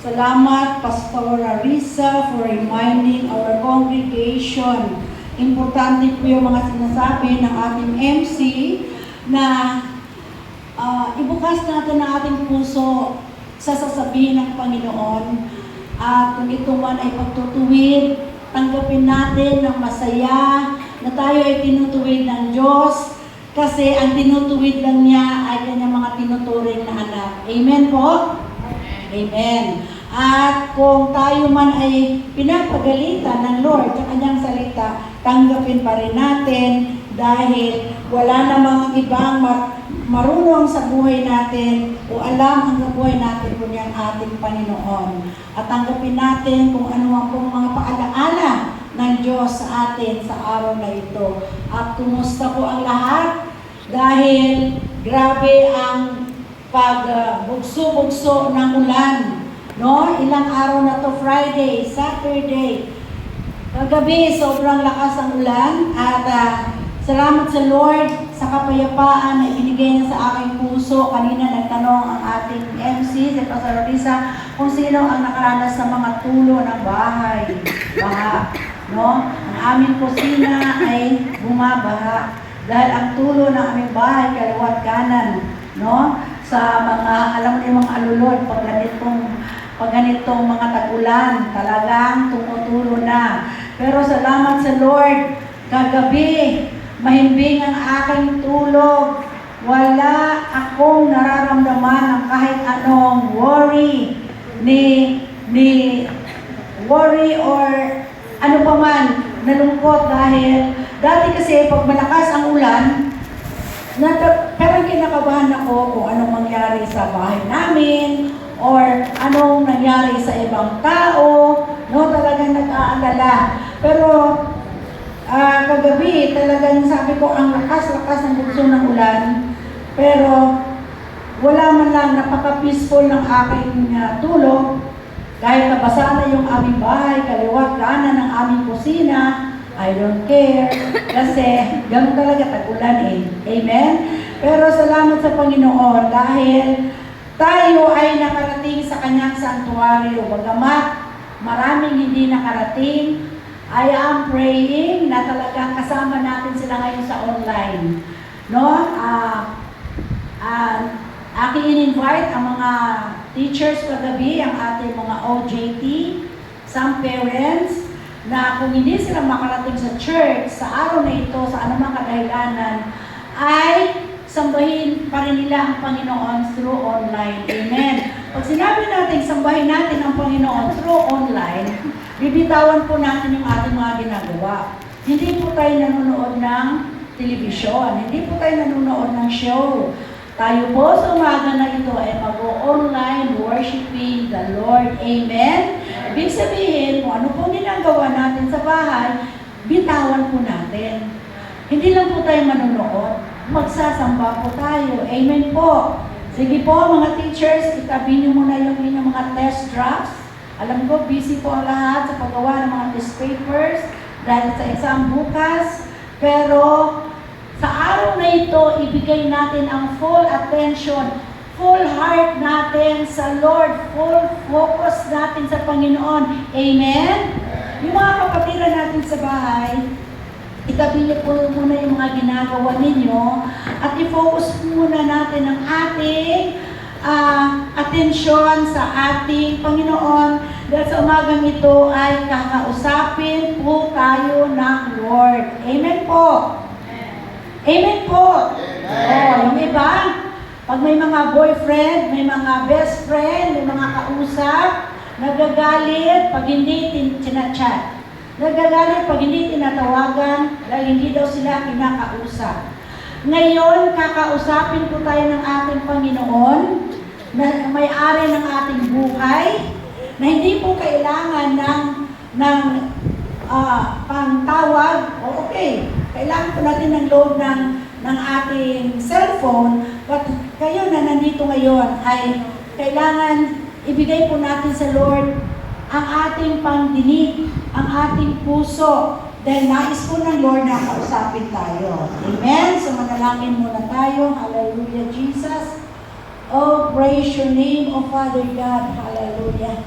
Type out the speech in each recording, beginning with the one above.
Salamat, Pastor Arisa, for reminding our congregation. Importante po yung mga sinasabi ng ating MC na ibukas natin ang ating puso sa sasabihin ng Panginoon. At kung ito man ay pagtutuwid, tanggapin natin ng masaya na tayo ay tinutuwid ng Diyos kasi ang tinutuwid lang niya ay kanyang mga tinuturing na anak. Amen po? Amen. At kung tayo man ay pinapagalitan ng Lord sa kanyang salita, tanggapin pa rin natin dahil wala namang ibang marunong sa buhay natin o alam ang buhay natin kundi ang ating Panginoon. At tanggapin natin kung ano ang mga paalaala ng Diyos sa atin sa araw na ito. At kumusta po ang lahat? Dahil grabe ang pagbugso-bugso ng ulan. No? Ilang araw na to, Friday, Saturday. Kagabi, sobrang lakas ang ulan. At salamat sa Lord sa kapayapaan na ibinigay niya sa aking puso. Kanina nagtanong ang ating MC, si Pastor Arisa, kung sino ang nakaranas sa mga tulo ng bahay. Baha. No? Ang aming kusina ay bumabaha. Dahil ang tulo ng aming bahay, kaliwat kanan. No? Sa mga, alam mo yung mga alulod, pag ganitong mga tag-ulan, talagang tumutulo na. Pero salamat sa Lord, kagabi, mahimbing ang aking tulog. Wala akong nararamdaman ng kahit anong worry, ni worry or ano pa man, nalungkot dahil dati kasi pag malakas ang ulan, parang kinakabahan ako kung anong mangyari sa bahay namin or anong nangyari sa ibang tao, no, talagang nag-aalala. Pero kagabi talagang sabi ko ang lakas-lakas ng bugso ng ulan, pero wala man lang, napaka-peaceful ng aking tulog. Kahit nabasa na yung aming bahay, kaliwat kanan ng aming kusina, I don't care. Kasi ganun talaga tag-ulan eh. Amen? Pero salamat sa Panginoon dahil tayo ay nakarating sa kanyang santuario. Bagamat maraming hindi nakarating, I am praying na talagang kasama natin sila ngayon sa online. No? Aking in-invite ang mga teachers kagabi, ang ating mga OJT, some parents, na kung hindi sila makarating sa church sa araw na ito, sa anumang kadahilanan, ay sambahin pa rin nila ang Panginoon through online. Amen. Pag sinabi natin, sambahin natin ang Panginoon through online, bibitawan po natin yung ating mga ginagawa. Hindi po tayo nanonood ng telebisyon, hindi po tayo nanonood ng show. Tayo po sa umaga na ito ay mag-online worshiping the Lord. Amen? Ibig sabihin, kung ano pong ginagawa natin sa bahay, bitawan po natin. Hindi lang po tayo manonood, magsasamba po tayo. Amen po. Sige po mga teachers, itabi niyo muna yung inyong mga test drafts. Alam ko, busy po ang lahat sa paggawa ng mga test papers dahil sa exam bukas. Pero sa araw na ito, ibigay natin ang full attention, full heart natin sa Lord, full focus natin sa Panginoon. Amen? Yung mga kapatiran natin sa bahay, itabi niyo po muna yung mga ginagawa ninyo at i-focus muna natin ang ating atensyon sa ating Panginoon dahil sa umagang ito ay kakausapin po tayo ng Lord. Amen po? Amen po. Yung iba, pag may mga boyfriend, may mga best friend, may mga kausap, nagagalit pag hindi tinachat. Nagagalit pag hindi tinatawagan dahil hindi daw sila kinakausap. Ngayon, kakausapin po tayo ng ating Panginoon na may-ari ng ating buhay na hindi po kailangan ng pangtawag. Okay. Kailangan po natin ng load ng ating cellphone, but kayo na nandito ngayon ay kailangan ibigay po natin sa Lord ang ating pangdinig, ang ating puso, dahil nais po ng Lord na kausapin tayo. Amen? So manalangin muna tayo. Hallelujah, Jesus. Oh, praise your name, oh Father God. Hallelujah.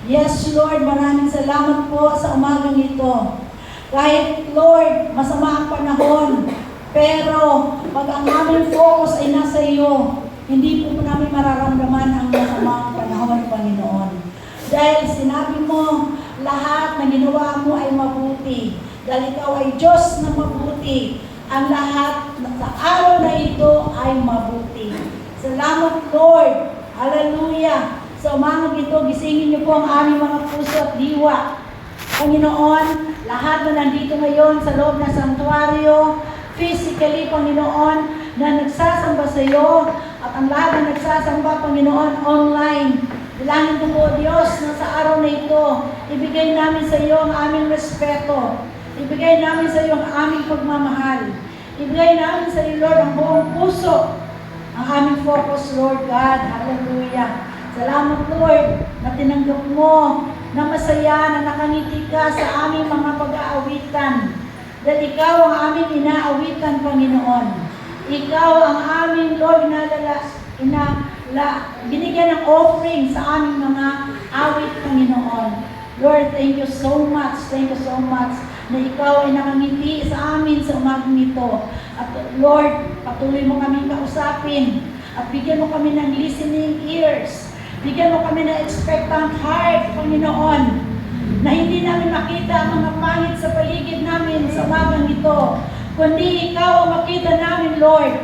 Yes, Lord, maraming salamat po sa umagang ito. Kahit, Lord, masama ang panahon, pero pag ang aming focus ay nasa iyo, hindi po namin mararamdaman ang masama ang panahon, Panginoon. Dahil sinabi mo, lahat na ginawa mo ay mabuti. Dahil ikaw ay Diyos na mabuti. Ang lahat sa araw na ito ay mabuti. Salamat, Lord. Hallelujah. Sa umagang ito, gisingin niyo po ang aming mga puso at diwa. Panginoon, lahat na nandito ngayon sa loob ng sanktuaryo, physically, Panginoon, na nagsasamba sa iyo, at ang lahat na nagsasamba, Panginoon, online. Bilangin ko po, Diyos, na sa araw na ito, ibigay namin sa iyo ang aming respeto. Ibigay namin sa iyo ang aming pagmamahal. Ibigay namin sa iyo, Lord, ang buong puso. Ang aming focus, Lord God. Hallelujah. Salamat, Lord, na tinanggap mo na masaya, na nakangiti ka sa aming mga pag-aawitan. Dahil ikaw ang aming inaawitan, Panginoon. Ikaw ang aming, Lord, binigyan ng offering sa aming mga awit, Panginoon. Lord, thank you so much. Thank you so much na ikaw ay nakangiti sa amin sa umagang ito. At Lord, patuloy mo kaming kausapin at bigyan mo kami ng listening ears. Bigyan mo kami ng expectant heart, Panginoon, na hindi namin makita ang mga pangit sa paligid namin sa umagang ito, kundi ikaw ang makita namin, Lord,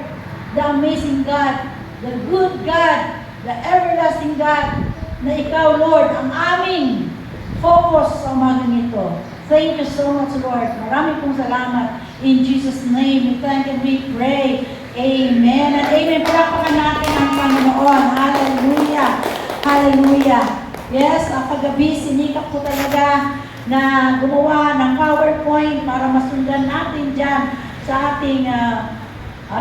the amazing God, the good God, the everlasting God, na ikaw, Lord, ang aming focus sa umagang ito. Thank you so much, Lord. Maraming pong salamat. In Jesus' name, we thank and we pray. Amen. And amen. Palakpakan natin ang Panginoon. Hallelujah. Hallelujah. Yes, kagabi, sinikap ko talaga na gumawa ng PowerPoint para masundan natin dyan sa ating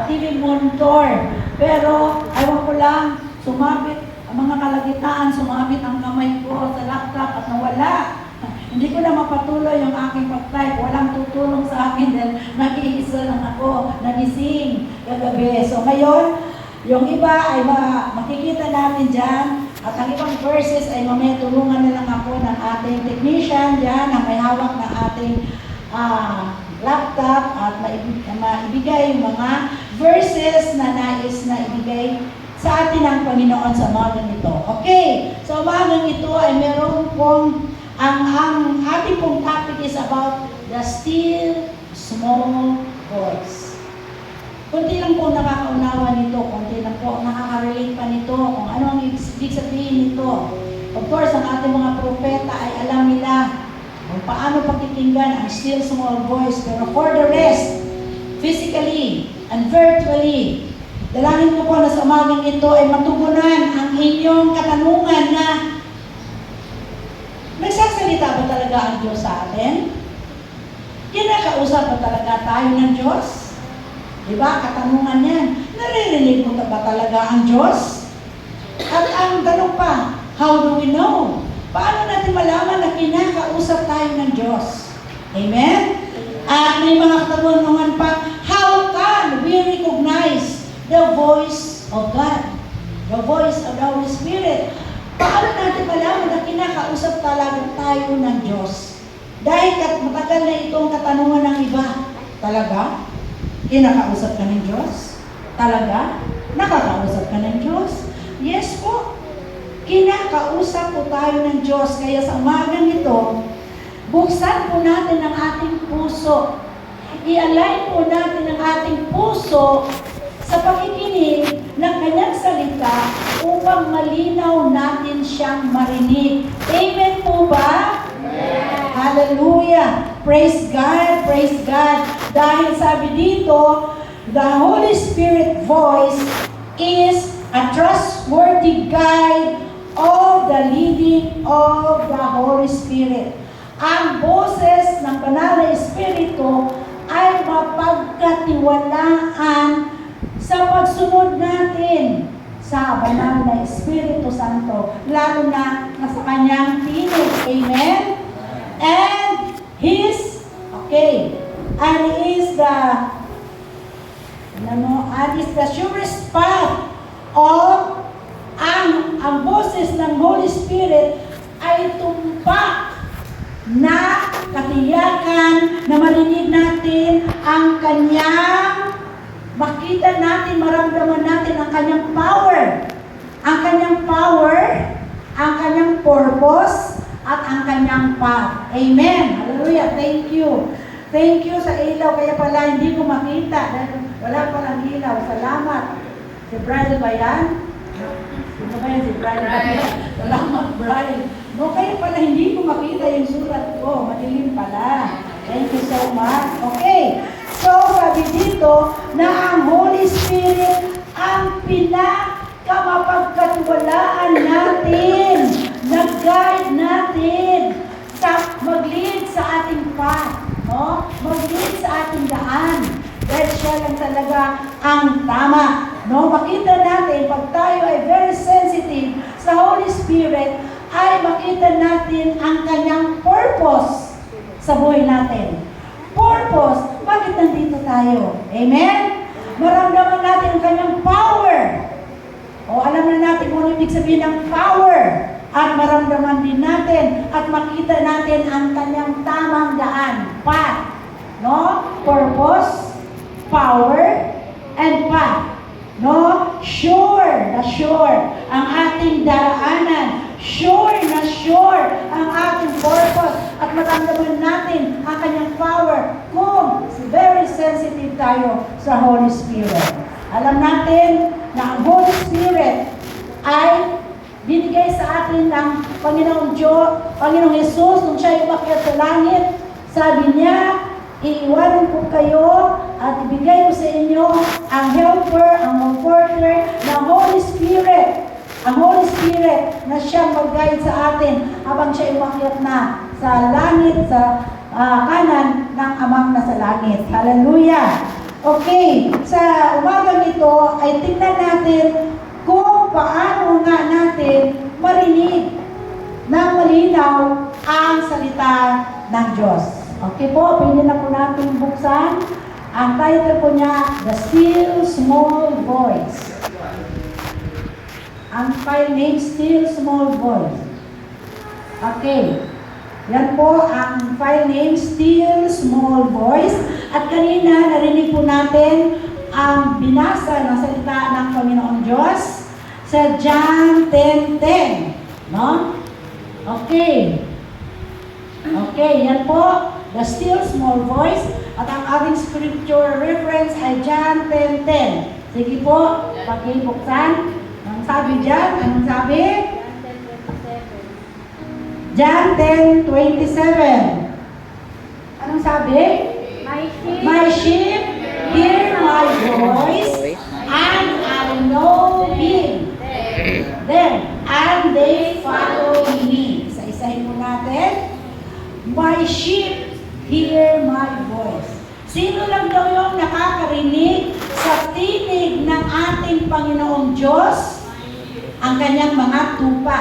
TV monitor. Pero, ayaw ko lang, sumabit ang mga kalagitaan, sumabit ang kamay ko sa laptop at nawala. Hindi ko na mapatuloy yung aking pag-type. Walang tutulong sa akin dahil nag-iisa lang ako, nagising kagabi. So ngayon, yung iba ay makikita natin dyan. At ang ibang verses ay mamaya tulungan na lang ako ng ating technician dyan na may hawak ng ating laptop at maibigay yung mga verses na nais na ibigay sa atin ng Panginoon sa umagang ito. Okay, so umagang ito ay meron pong ang ating pong topic is about the still small voice. Kunti lang po nakakaunawa nito, kunti lang po nakaka-relate pa nito kung ano ang ibig sabihin nito. Of course, ang ating mga propeta ay alam nila kung paano pakikinggan ang still small voice. Pero for the rest, physically and virtually, dalangin ko po na sa umagang ito ay matugunan ang inyong katanungan na nagsasalita ba talaga ang Diyos sa atin? Kinakausap ba talaga tayo ng Diyos? Diba? Katanungan yan. Naririnig mo ba talaga ang Diyos? At ang tanong pa, how do we know? Paano natin malaman na kinakausap tayo ng Diyos? Amen? At may mga katanungan pa, how can we recognize the voice of God? The voice of the Holy Spirit? Paano natin malaman na kinakausap talaga tayo ng Diyos? Dahil matagal na itong katanungan ng iba. Talaga? Kinakausap ka ng Diyos? Talaga? Nakakausap ka ng Diyos? Yes po. Kinakausap po tayo ng Diyos. Kaya sa umagang ito, buksan po natin ang ating puso. I-align po natin ang ating puso sa pakikinig ng kanyang salita upang malinaw natin siyang marinig. Amen po ba? Amen. Hallelujah! Praise God! Praise God! Dahil sabi dito, the Holy Spirit voice is a trustworthy guide of the leading of the Holy Spirit. Ang boses ng Banal na Espiritu ay mapagkatiwalaan sa pagsunod natin sa Banal na Espiritu Santo, lalo na sa kanyang tinig. Amen? And His, and is the surest path of ang boses ng Holy Spirit ay tumpak na katiyakan na marinig natin ang kanyang, makita natin, maramdaman natin ang kanyang power. Ang kanyang power, ang kanyang purpose, at ang kanyang path. Amen. Hallelujah. Thank you. Thank you sa ilaw. Kaya pala hindi ko makita. Dahil wala palang ilaw. Salamat. Si Brian ba yan? Sino ba yan si Brian? Salamat, Brian. No, kaya pala hindi ko makita yung sulat ko. Madilim pala. Thank you so much. Okay. So, sabi dito na ang Holy Spirit ang pinakamapagkatiwalaan natin, nag-guide natin sa mag-lead sa ating path, no? Mag-lead sa ating daan. Dahil siya lang talaga ang tama. No? Makita natin, pag tayo ay very sensitive sa Holy Spirit, ay makita natin ang kanyang purpose sa buhay natin. Purpose, bakit nandito tayo? Amen? Maramdaman natin ang kanyang power. O alam na natin kung ano ibig sabihin ng power. At maramdaman din natin at makita natin ang kanyang tamang daan. Path. No? Purpose, power, and path. No? Sure na sure ang ating daraanan. Sure na sure ang ating purpose. At maramdaman natin ang kanyang power kung very sensitive tayo sa Holy Spirit. Alam natin na ang Holy Spirit ay binigay sa atin ng Panginoong Diyos, Panginoong Jesus, nung siya umakyat sa langit. Sabi niya, iiwanan ko kayo at ibigay ko sa inyo ang helper, ang comforter ng Holy Spirit. Ang Holy Spirit na siyang mag-guide sa atin habang siya umakyat na sa langit, sa kanan ng Amang nasa langit. Hallelujah! Okay, sa umagang ito ay tingnan natin kung paano nga natin marinig ng malinaw ang salita ng Diyos. Okay po, pwede na po natin buksan. Ang title po niya, The Still Small Voice. Ang file name, Still Small Voice. Okay. Yan po ang file name, Still Small Voice. At kanina, narinig po natin ang binasa ng salita ng Panginoong Diyos sa John 10:10. No? Okay. Okay, yan po. The Still Small Voice. At ang ating scripture reference ay John 10:10. Sige po, pakibuksan. Anong sabi dyan? Anong sabi? John 10:27. Anong sabi? My sheep hear my voice, and I know him. Then, and they follow me. Isa-isahin mo natin. My sheep hear my voice. Sino lang daw yung nakakarinig sa tinig ng ating Panginoong Diyos? Ang kanyang mga tupa.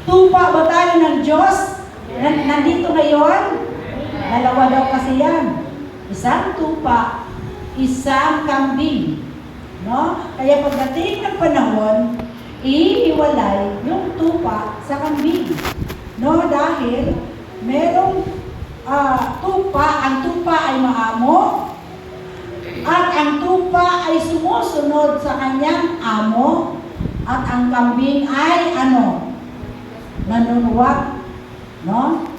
Tupa ba tayo ng Diyos? Nandito ngayon? Dalawa daw kasi yan. Isang tupa, isang kambing. No? Kaya pagdating ng panahon, ihiwalay yung tupa sa kambing. No? Dahil merong tupa, ang tupa ay maamo, at ang tupa ay sumusunod sa kanyang amo, at ang kambing ay nanunuwat, no?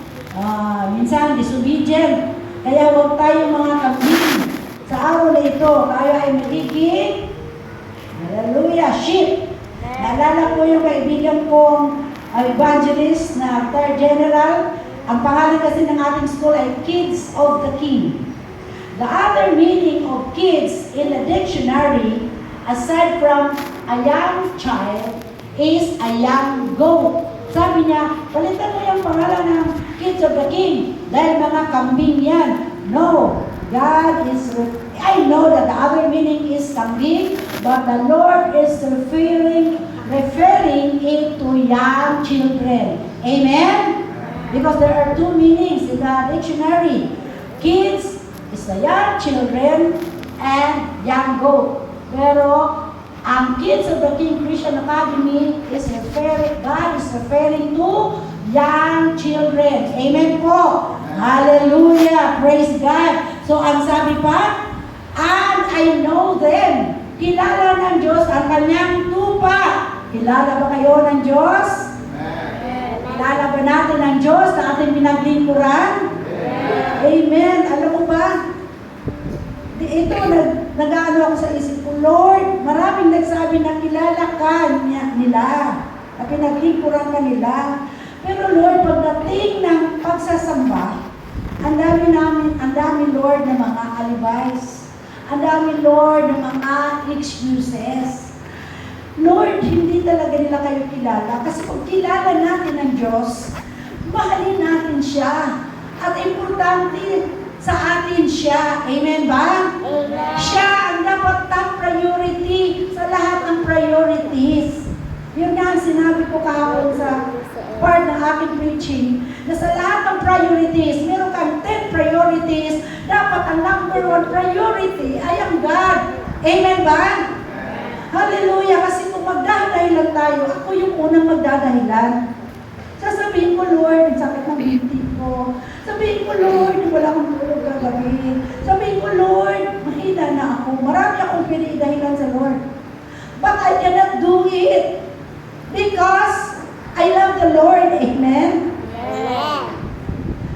Minsan disobedient. Kaya huwag tayo mga kambing. Sa araw na ito, tayo ay magiging, hallelujah, sheep. Naalala ko yung kaibigan kong evangelist na third general. Ang pangalan kasi ng ating school ay Kids of the King. The other meaning of kids in the dictionary, aside from a young child, is a young goat. Sabi niya, palitan mo yung pangalan ng Kids of the King dahil mga kambing yan. No, God is, I know that the other meaning is kambing, but the Lord is referring it to young children. Amen? Because there are two meanings in the dictionary. Kids is the young children and young goat. Pero ang Kids of the King Christian Academy is God is referring to young children. Amen po. Hallelujah. Praise God. So ang sabi pa, and I know them. Kilala ng Diyos ang kanyang tupa. Kilala ba kayo ng Diyos? Kilala ba natin ang Diyos na ating pinaglingkuran? Amen. Alam mo ba? Ito, nag-ano ako sa isip ko, Lord, maraming nagsabi na kilala ka nila, na pinaglingkuran ka nila. Pero Lord, pagdating ng pagsasamba, ang dami Lord ng mga alibis. Ang dami Lord ng mga excuses. Lord, hindi talaga nila kayo kilala. Kasi kung kilala natin ang Diyos, mahalin natin siya. At importante sa atin siya. Amen ba? Amen. Siya ang dapat top priority sa lahat ng priorities. Yun nga ang sinabi ko kahapon sa part ng aking preaching, na sa lahat ng priorities, meron kang 10 priorities, dapat ang number 1 priority ay ang God. Amen ba? Hallelujah! Kasi kung magdadahilan tayo, ako yung unang magdadahilan. Sasabihin ko, Lord, ang sakit ng binti ko. Sabihin ko, Lord, wala akong tulog kagabi. Sabihin ko, Lord, mahina na ako. Marami akong pinidahilan sa Lord. But I cannot do it because I love the Lord. Amen? Amen.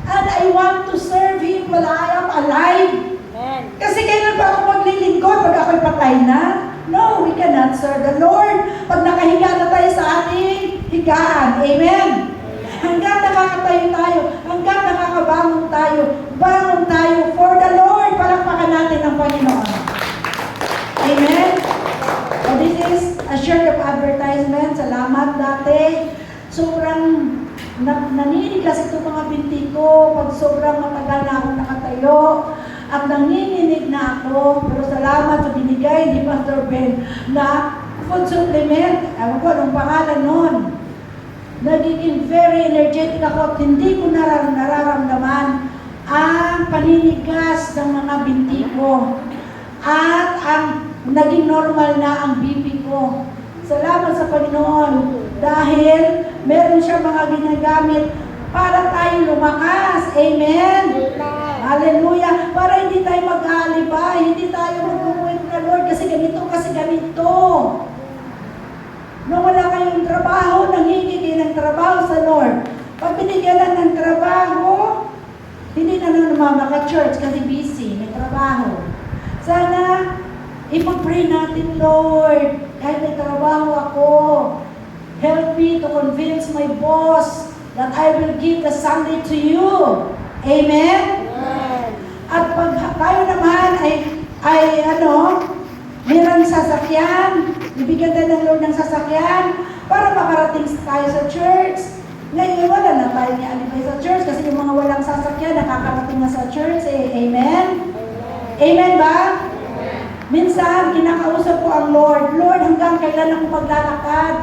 And I want to serve Him while I am alive. Amen. Kasi kailan ba ako maglilingkod pag ako'y patay na? No, we cannot serve the Lord pag nakahiga na tayo sa ating higaan. Amen? Hanggang nakakatayo tayo, hanggang nakakabangon tayo, bangon tayo for the Lord. Palakpakan natin ang Panginoon. Amen? So this is a short of advertisement. Salamat dati. Sobrang naninig kasi itong mga binti ko pag sobrang matagal na akong nakatayo at nanginginig na ako. Pero salamat sa binigay ni Pastor Ben na food supplement. Ewan ko anong pangalan nun. Nagiging very energetic ako at hindi ko nararamdaman ang paninigas ng mga binti ko. At ang naging normal na ang BP ko. Salamat sa Panginoon dahil meron siya mga ginagamit para tayo lumakas. Amen? Hallelujah. Para hindi tayo mag-aalibay, hindi tayo mag-uwit na Lord kasi ganito. Nung wala kayong trabaho, nanghingi kayo ng trabaho sa Lord. Pag binigyan na ng trabaho, hindi na namamaka-church kasi busy, may trabaho. Sana, ipag-pray natin, Lord, kahit may trabaho ako, help me to convince my boss that I will give the Sunday to you. Amen? Amen. At pag tayo naman ay mayroong sasakyan, ibigyan tayo ng Lord ng sasakyan para makarating tayo sa church. Ngayon, wala na tayo ni alibay sa church kasi yung mga walang sasakyan nakakarating na sa church. Amen? Amen ba? Minsan, kinakausap ko ang Lord, Lord, hanggang kailan ako maglalakad?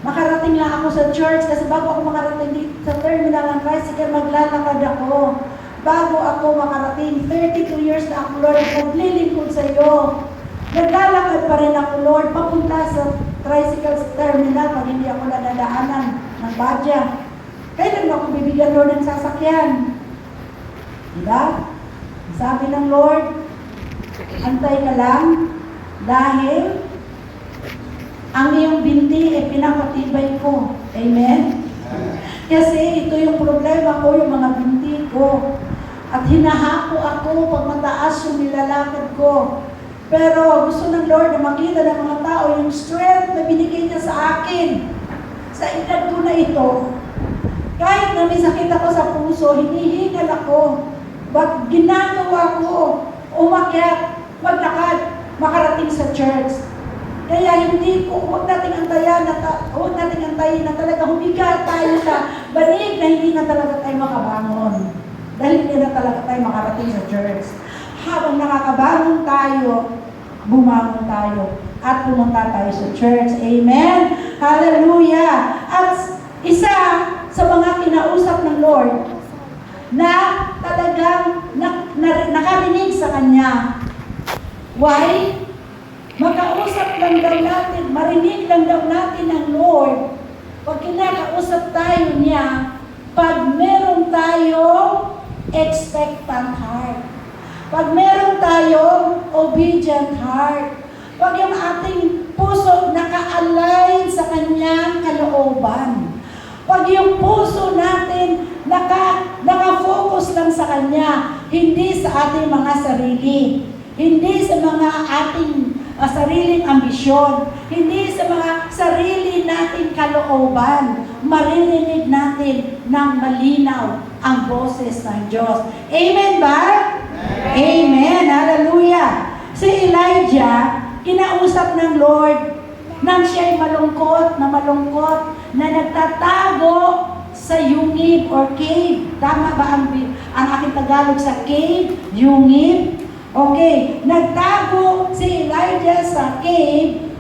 Makarating lang ako sa church kasi bago ako makarating dito sa terminal ng tricycle, maglalakad ako. Bago ako makarating, 32 years na ako, Lord, naglilingkod sa iyo. Naglalakad pa rin ako, Lord, papunta sa tricycle terminal pag hindi ako nadadaanan ng badya. Kailan ako bibigyan, Lord, ng sasakyan? Diba? Sabi ng Lord, antay ka lang dahil ang iyong binti ay pinapatibay ko. Amen? Kasi ito yung problema ko, yung mga binti ko. At hinahako ako pag mataas yung nilalakad ko. Pero gusto ng Lord na makita ng mga tao yung strength na binigay niya sa akin. Sa edad ko na ito, kahit na may sakit ako sa puso, hinihingal ako. But ginagawa ko, umakyat, maglakad, makarating sa church. Kaya hindi ko, huwag nating antayin na talaga humiga tayo sa banig na hindi na talaga tayo makabangon. Dahil hindi na talaga tayo makarating sa church. Habang nakakabangon tayo, bumangon tayo at pumunta tayo sa church. Amen? Hallelujah! At isa sa mga kinausap ng Lord na talagang nakarinig sa Kanya. Why? Makausap lang daw natin, marinig lang daw natin ng Lord Pag kinakausap tayo niya, pag meron tayong expectant heart, pag meron tayong obedient heart, pag yung ating puso naka-align sa kanyang kalooban, pag yung puso natin naka-focus lang sa kanya, hindi sa ating mga sarili, hindi sa mga ating sariling ambisyon, hindi sa mga sarili nating kalooban, maririnig natin ng malinaw ang boses ng Diyos. Amen ba? Amen. Hallelujah. Si Elijah, kinausap ng Lord nang siya'y malungkot na nagtatago sa yungib or cave. Tama ba ang aking Tagalog sa cave? Yungib? Okay, nagtago si Elijah sa cave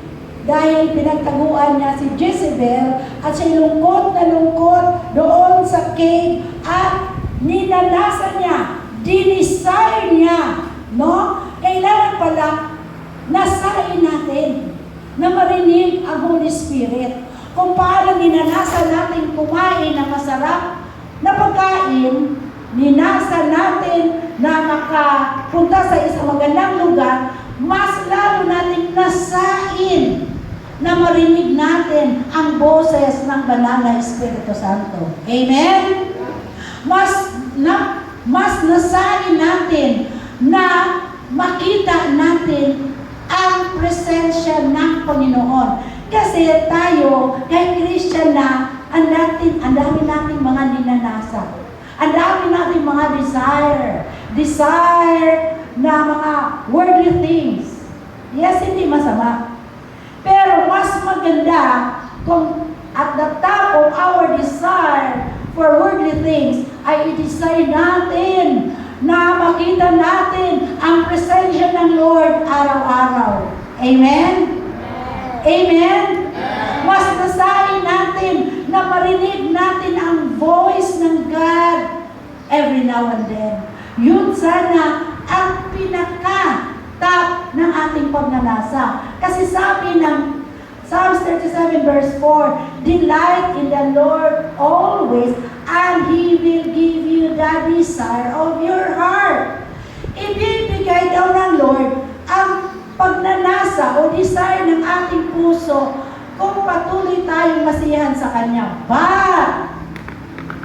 dahil pinagtaguan niya si Jezebel at siya lungkot na lungkot doon sa cave at ninanasan niya, dinisire niya, no? Kailangan pala nasain natin na marinig ang Holy Spirit kung paano ninanasan natin kumain ng masarap na pagkain, ninasa natin na makapunta sa isang magandang lugar, mas lalo natin nasain na marinig natin ang boses ng banal na Espiritu Santo. Amen? Mas nasain natin na makita natin ang presensya ng Panginoon. Kasi tayo, kahit Christian na, ang dami nating mga ninanasa. Ang dami nating mga desire na mga worldly things. Yes, hindi masama. Pero mas maganda kung at the top of our desire for worldly things ay i-desire natin na makita natin ang presensya ng Lord araw-araw. Amen? Amen? Mas nasain natin na marinig natin ang voice ng God every now and then. Yun sana ang pinaka-top ng ating pagnanasa. Kasi sabi ng Psalms 37 verse 4, delight in the Lord always, and He will give you the desire of your heart. Ibibigay daw ng Lord ang pagnanasa o desire ng ating puso kung patuloy tayong masiyahan sa Kanya. But,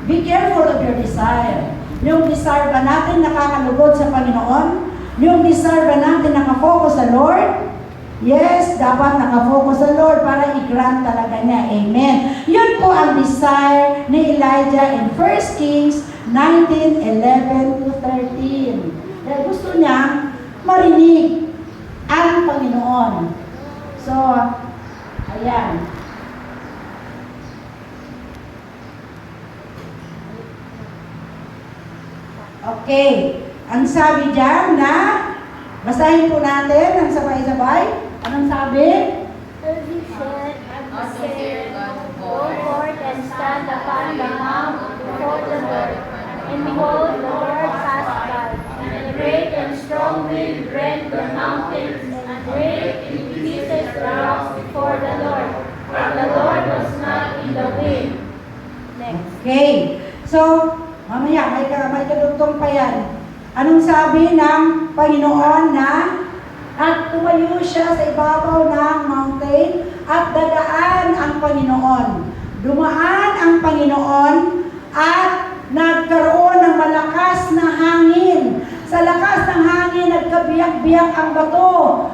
be careful of your desire. Yung desire ba natin nakakalugod sa Panginoon? Yung desire ba natin nakafocus sa Lord? Yes, dapat nakafocus sa Lord para i-grant talaga niya. Amen. Yun po ang desire ni Elijah in 1 Kings 19:11-13. Dahil gusto niya marinig ang Panginoon. So, ayan. Okay. Ang sabi dyan na, basahin po natin ang sabay-sabay. Anong sabi? As he said, go forth and stand upon the mount before the Lord. And behold, the Lord passed by, and a great and strong wind rent the mountains, and brake in pieces the rocks before the Lord. And the Lord was not in the wind. Next. Okay. So, mamaya, may kadugtong pa yan. Anong sabi ng Panginoon na at tumayo siya sa ibabaw ng mountain at dadaan ang Panginoon. Dumaan ang Panoon at nagkaroon ng malakas na hangin. Sa lakas ng hangin, nagkabiyak-biyak ang bato.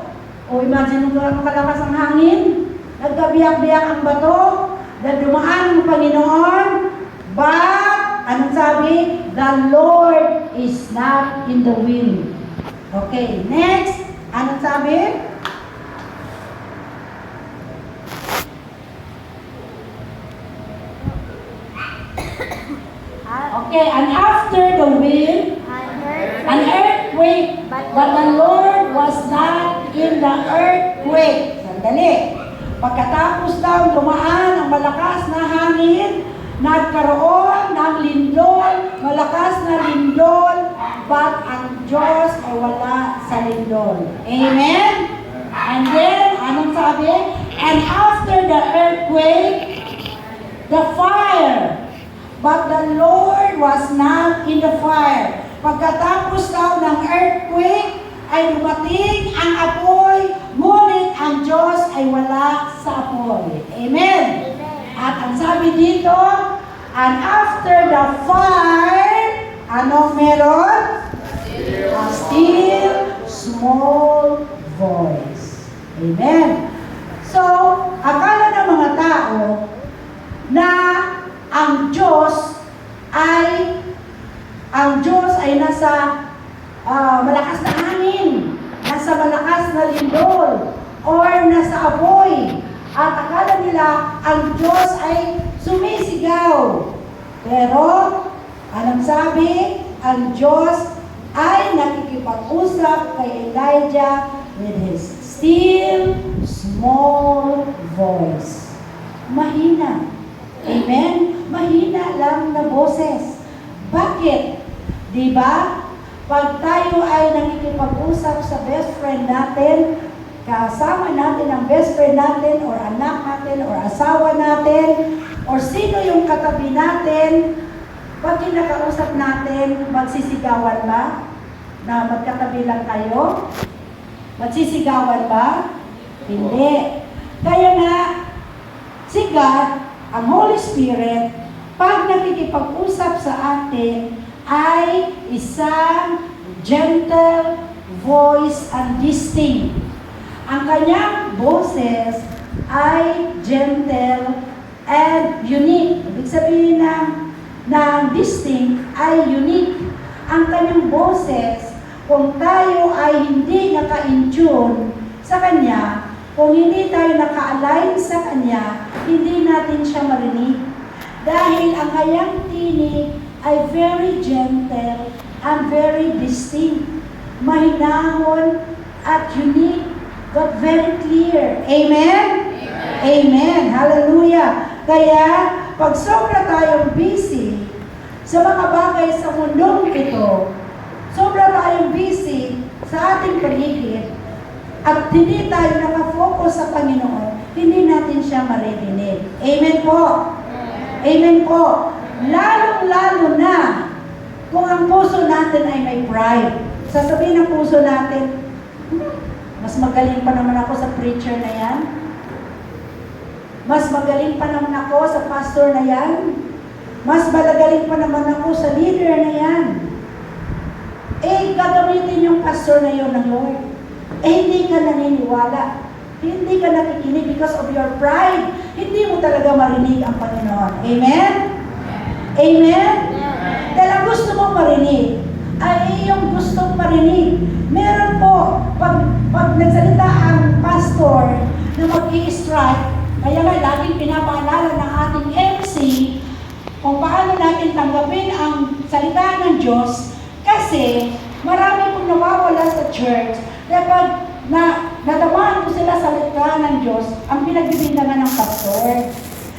O imagine mo kung kalakas ang hangin. Nagkabiyak-biyak ang bato. Dumaan ang Panginoon. But, anong sabi? The Lord is not in the wind. Okay, next. Anong sabi? Okay, and after the wind, an earthquake, but the Lord was not in the earthquake. Sandali. Pagkatapos daw dumaan ang malakas na hangin, nagkaroon ng lindol, malakas na lindol, but ang Diyos ay wala sa lindol. Amen? And then, anong sabi? And after the earthquake, the fire. But the Lord was not in the fire. Pagkatapos daw ng earthquake, ay dumating ang apoy, ngunit ang Diyos ay wala sa apoy. Amen? At ang sabi dito, and after the fire, anong meron? A still small voice. Amen? So, akala ng mga tao na ang Diyos ay nasa malakas na hangin, nasa malakas na lindol, or nasa apoy. At akala nila ang Diyos ay sumisigaw. Pero, anong sabi? Ang Diyos ay nakikipag-usap kay Elijah with his still, small voice. Mahina. Amen? Mahina lang na boses. Bakit? Diba? Pag tayo ay nakikipag-usap sa best friend natin, kasama natin ang best friend natin, or anak natin, or asawa natin, or sino yung katabi natin, pag kinakausap natin, magsisigawan ba? Na magkatabi lang tayo? Magsisigawan ba? Hindi. Kaya nga, si God, ang Holy Spirit, pag nakikipag-usap sa atin, ay isang gentle voice and distinct. Ang kanyang boses ay gentle and unique. Ibig sabihin ng distinct ay unique. Ang kanyang boses, kung tayo ay hindi naka-in-tune sa kanya, kung hindi tayo naka-align sa kanya, hindi natin siya marinig. Dahil ang kanyang tinig ay very gentle and very distinct. Mahinahon at unique, but very clear. Amen? Amen. Amen. Hallelujah. Kaya, pag sobra tayong busy sa mga bagay sa mundong ito, sobra tayong busy sa ating paligid, at hindi tayo nakafocus sa Panginoon, hindi natin siya maririnig. Amen po. Amen po. Lalong-lalo na kung ang puso natin ay may pride. Sasabihin ng puso natin, mas magaling pa naman ako sa preacher na yan. Mas magaling pa naman ako sa pastor na yan. Mas malagaling pa naman ako sa leader na yan. Eh, gagamitin yung pastor na yun ng Lord. Eh, hindi ka naniniwala. Hindi ka nakikinig because of your pride. Hindi mo talaga marinig ang Panginoon. Amen? Amen? Dahil ang gusto mong marinig ay iyong gustong marinig. Meron po, pag nagsalita ang pastor na mag-i-strike, kaya nga laging pinapaalala ng ating MC kung paano natin tanggapin ang salita ng Diyos, kasi marami pong nawawala sa church na pag natamaan po sila sa salita ng Diyos, ang pinagbibintangan ng pastor.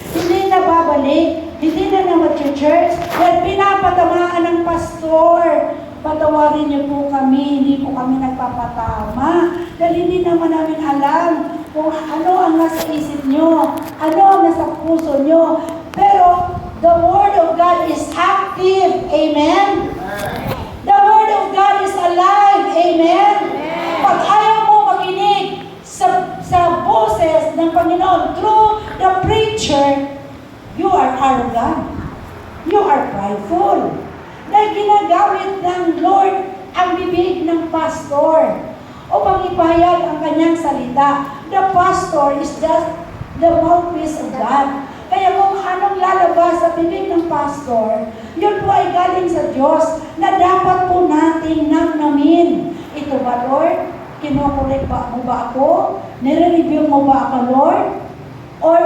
Hindi na babalik, hindi na mag-church, dahil pinapatamaan ng pastor. Patawarin niyo po kami, hindi po kami nagpapatama. Dahil hindi naman namin alam kung ano ang nasa isip niyo, ano ang nasa puso niyo. Pero, the Word of God is active. Amen? The Word of God is alive. Amen? Pag ayaw mo makinig sa boses ng Panginoon through the preacher, you are arrogant. You are prideful. Dahil ginagamit ng Lord ang bibig ng pastor upang ipahayag ang kanyang salita. The pastor is just the mouthpiece of God. Kaya kung anong lalabas sa bibig ng pastor, yun po ay galing sa Diyos na dapat po nating namnamin. Ito ba, Lord? Kinokorek mo ba ako? Nire-review mo ba ako, Lord? Or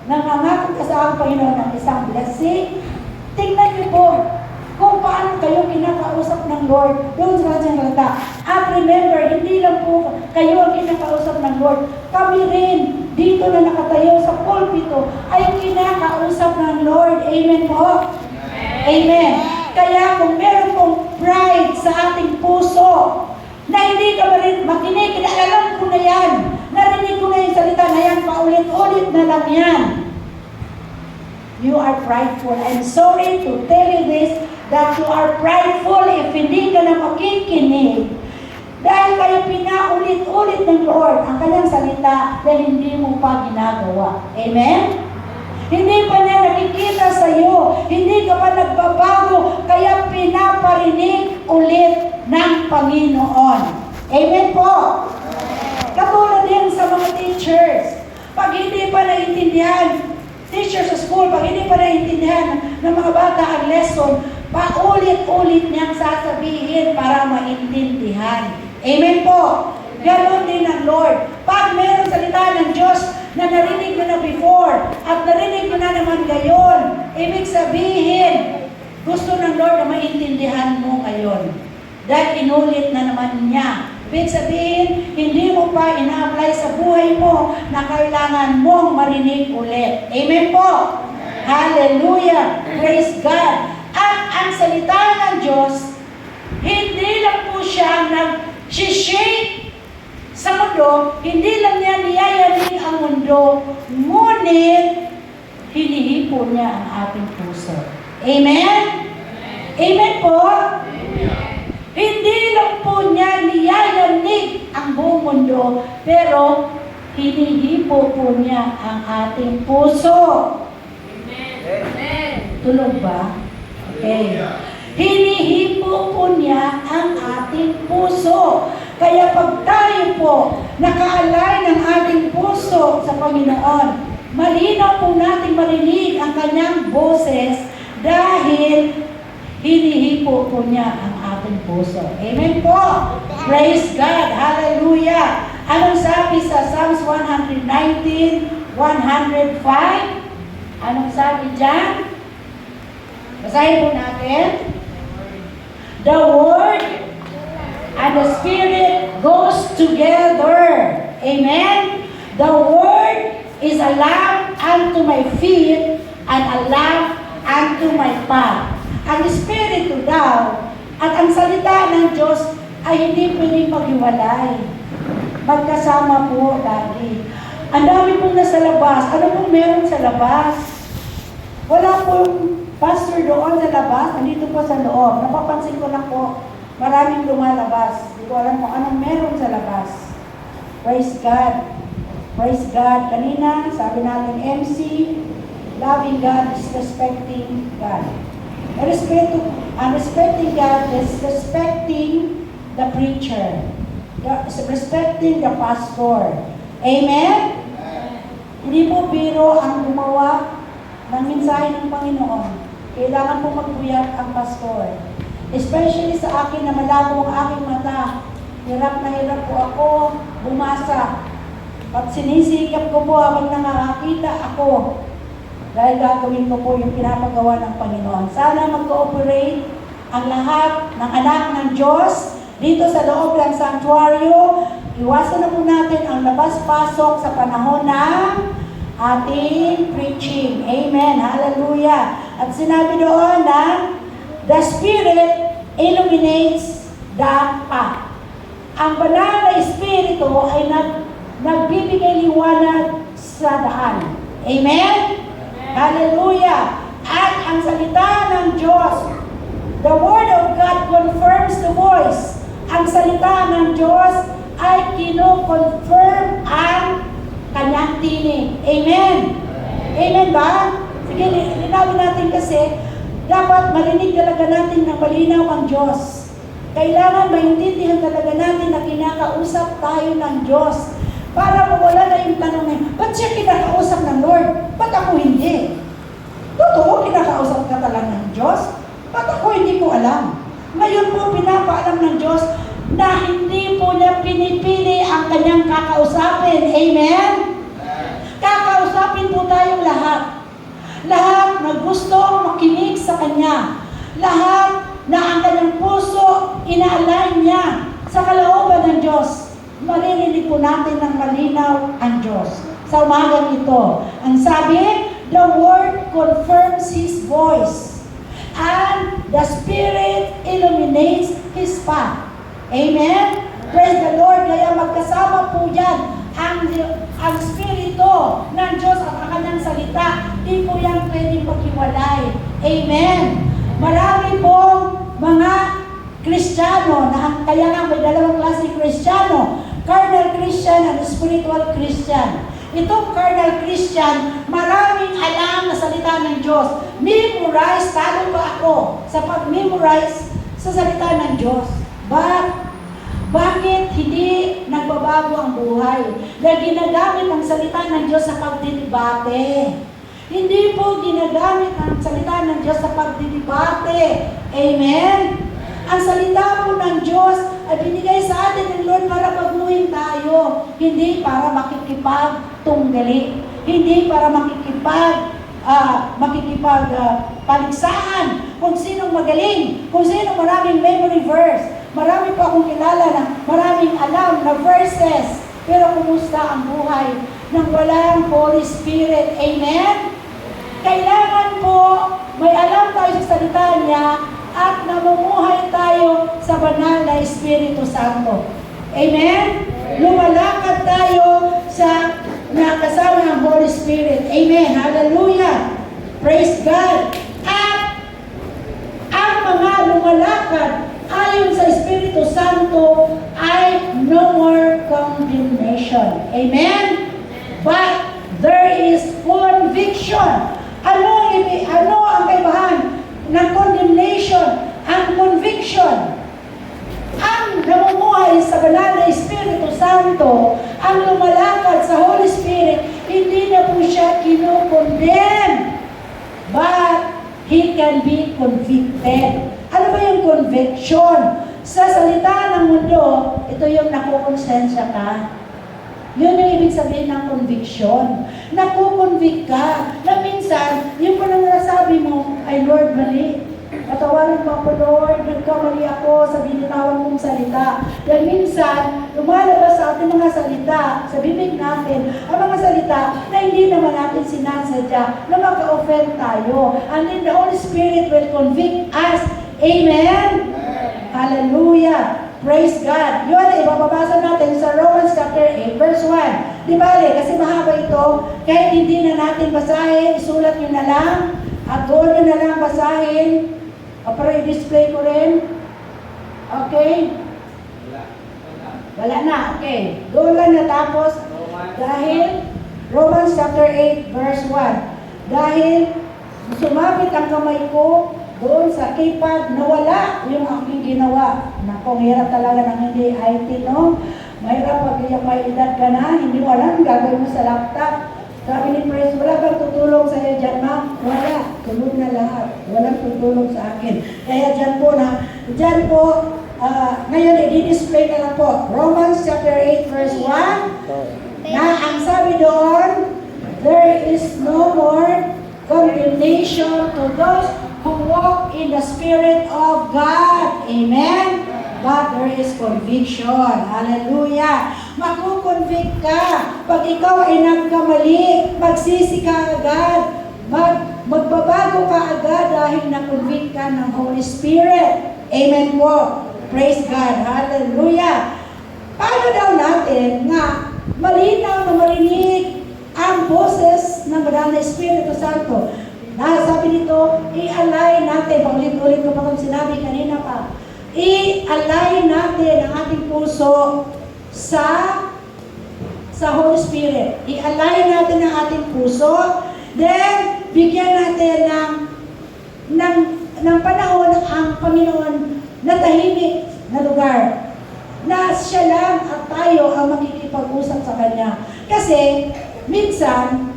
nangangako ka sa aking Panginoon ng isang blessing? Tingnan niyo po kung paano kayo kinakausap ng Lord doon sa kanyang salita. At remember, hindi lang po kayo ang kinakausap ng Lord. Kami rin, dito na nakatayo sa pulpito, ay kinakausap ng Lord. Amen po? Amen. Kaya kung meron pong pride sa ating puso, na hindi ka makinig, alam ko na yan, narinig ko na yung salita na yan, paulit-ulit na lang yan. you are prideful. I'm sorry to tell you this, that you are prideful if hindi ka na makikinig. Dahil kayo pinaulit-ulit ng Lord ang kanyang salita dahil hindi mo pa ginagawa. Amen? Hindi pa niya nakikita sa iyo, hindi ka pa nagbabago, kaya pinaparinig ulit ng Panginoon. Amen po? Katulad din sa mga teachers. Pag hindi pa naiintindihan, teacher sa school, pag hindi pa naiintindihan ng mga bata ang lesson, paulit-ulit niyang sasabihin para maintindihan. Amen po? Ganon din ang Lord. Pag mayroong salita ng Diyos na narinig mo na before at narinig mo na naman ngayon, ibig sabihin, gusto ng Lord na maintindihan mo ngayon. Dahil inulit na naman niya. Ibig sabihin, hindi mo pa ina-apply sa buhay mo na kailangan mong marinig ulit. Amen po? Hallelujah! Praise God! At ang salita ng Diyos, hindi lang po siya nag-shape sa mundo, hindi lang niya niyayanig ang mundo, ngunit hinihipo niya ang ating puso. Amen? Amen po? Hindi lang po niya niyayanig ang buong mundo, pero hinihipo po niya ang ating puso. Amen. Tulog ba? Okay. Hinihipo po niya ang ating puso. Kaya pag tayo po nakaalay ng ating puso sa Panginoon, malinaw po natin marinig ang kanyang boses dahil hinihipo po niya ang ating puso. Amen po! Praise God! Hallelujah! Anong sabi sa Psalms 119, 105? Anong sabi dyan? Basahin po natin. The Word and the Spirit goes together. Amen? The Word is a lamp unto my feet and a lamp unto my path. Ang Espiritu daw at ang salita ng Diyos ay hindi pwedeng maghiwalay. Magkasama po lagi. Ang dami pong nasa labas. Ano pong meron sa labas? Wala pong pastor doon sa labas. Nandito po sa loob. Napapansin ko lang po, maraming lumalabas. Hindi ko alam kung anong meron sa labas. Praise God. Praise God. Kanina, sabi natin MC, loving God is respecting God. Respecting God is respecting the preacher. Respecting the pastor. Amen? Hindi po biro ang gumawa ng mensahe ng Panginoon. Kailangan po magbuyak ang pastor. Especially sa akin na malabo ang aking mata. Hirap na hirap po ako bumasa. At sinisikap ko po habang nakakakita ako. Dahil gagawin ko po yung pinapagawa ng Panginoon. Sana mag-cooperate ang lahat ng anak ng Diyos dito sa loob ng sanctuaryo. Iwasan na po natin ang labas-pasok sa panahon ng ating preaching. Amen. Hallelujah. At sinabi doon na the Spirit illuminates the path. Ang banal na Espiritu ay nagbibigay liwanag sa daan. Amen? Hallelujah! At ang salita ng Diyos, the Word of God confirms the voice. Ang salita ng Diyos ay kino-confirm ang kanyang tinig. Amen? Amen ba? Sige, linawin natin kasi, dapat marinig talaga natin ng malinaw ang Diyos. Kailangan maintindihan talaga natin na kinakausap tayo ng Diyos. Para mawala na yung tanong na, ba't siya kinakausap ng Lord? Ba't ako hindi? Totoo, kinakausap ka talaga ng Diyos? Ba't ako hindi ko alam? Ngayon po, pinapaalam ng Diyos na hindi po niya pinipili ang kanyang kakausapin. Amen? Kakausapin po tayong lahat. Lahat na gusto makinig sa Kanya. Lahat na ang kanyang puso, inaalay niya sa kalooban ng Diyos. Maririnig po natin ng malinaw ang Diyos. Sa umagang ito, ang sabi, the Word confirms His voice, and the Spirit illuminates His path. Amen? Praise the Lord. Kaya magkasama po yan ang ang Espiritu ng Diyos at ang kanyang salita, di po yan pwedeng maghiwalay. Amen. Marami pong mga Kristiyano, kaya nga may dalawang klase Kristiyano, carnal Christian and spiritual Christian. Itong carnal Christian, maraming alam na salita ng Diyos. Memorize, talo pa ako sa pag-memorize sa salita ng Diyos. Bakit hindi nagbabago ang buhay? Na ginagamit ang salita ng Diyos sa pagdidebate. Hindi po ginagamit ang salita ng Diyos sa pagdidebate. Amen? Ang salita po ng Diyos ay binigay sa atin ng Lord para baguhin tayo. Hindi para makikipagtunggali. Hindi para paligsahan kung sinong magaling, kung sinong maraming memory verse. Marami po akong kilala na maraming alam na verses. Pero kumusta ang buhay ng walang Holy Spirit? Amen? Kailangan po may alam tayo sa salita niya at namumuhay tayo sa banal na Espiritu Santo. Amen? Lumalakad tayo sa nakasama ng Holy Spirit. Amen. Hallelujah. Praise God. At ang mga lumalakad ayon sa Espiritu Santo ay no more condemnation. Amen? But there is conviction. Ano ang kaibahan ng condemnation? Ang conviction. Ang namumuhay sa banal na Espiritu Santo, ang lumalakad sa Holy Spirit, hindi na po siya kinukondemn. But he can be convicted. Ano ba yung conviction? Sa salita ng mundo, ito yung nakukonsensya ka. Yun yung ibig sabihin ng conviction. Nakukonvict ka na minsan, yung parang nasabi mo, ay Lord, mali. Patawarin mo ako, Lord, nagkamali ako sa binitawan mong salita. Dahil minsan, lumalabas sa ating mga salita, sa bibig natin, ang mga salita na hindi naman natin sinasadya, na maka-offend tayo. And then the Holy Spirit will convict us. Amen? Hallelujah! Praise God! Yun, ibababasa natin sa Romans chapter 8, verse 1. Di ba, kasi mahaba ito, kahit hindi na natin basahin, isulat nyo na lang, at doon nyo na lang basahin, pero i-display ko rin. Okay? Wala na, okay. Doon lang natapos, dahil, Romans chapter 8, verse 1. Dahil, sumabit ang kamay ko, doon sa keypad, nawala yung aking ginawa. Naku, hirap talaga ng hindi IT, no? Mahirap pag may edad ka na, hindi mo alam, gagawin mo sa laptop. Sabi ni Praise, wala bang tutulong sa iyo dyan, ma'am? Wala. Tulog na lahat. Walang tutulong sa akin. Kaya dyan po, ngayon, i-display na lang po. Romans chapter 8, verse 1. Na ang sabi doon, there is no more condemnation to those who walk in the Spirit of God. Amen? But there is conviction. Hallelujah. Makukonvict ka. Pag ikaw ay nagkamali, magsisi ka agad. Magbabago ka agad dahil na-convict ka ng Holy Spirit. Amen po. Praise God. Hallelujah. Paano daw natin nga malinaw na marinig ang boses ng Banal na Espiritu Santo? Sabi nito, i-align natin, paulit-ulit ko pa kung sinabi kanina pa, i-align natin ang ating puso sa Holy Spirit. I-align natin ang ating puso, then bigyan natin ng panahon ang Panginoon na tahimik na lugar, na siya lang at tayo ang makikipag-usap sa Kanya. Kasi, minsan,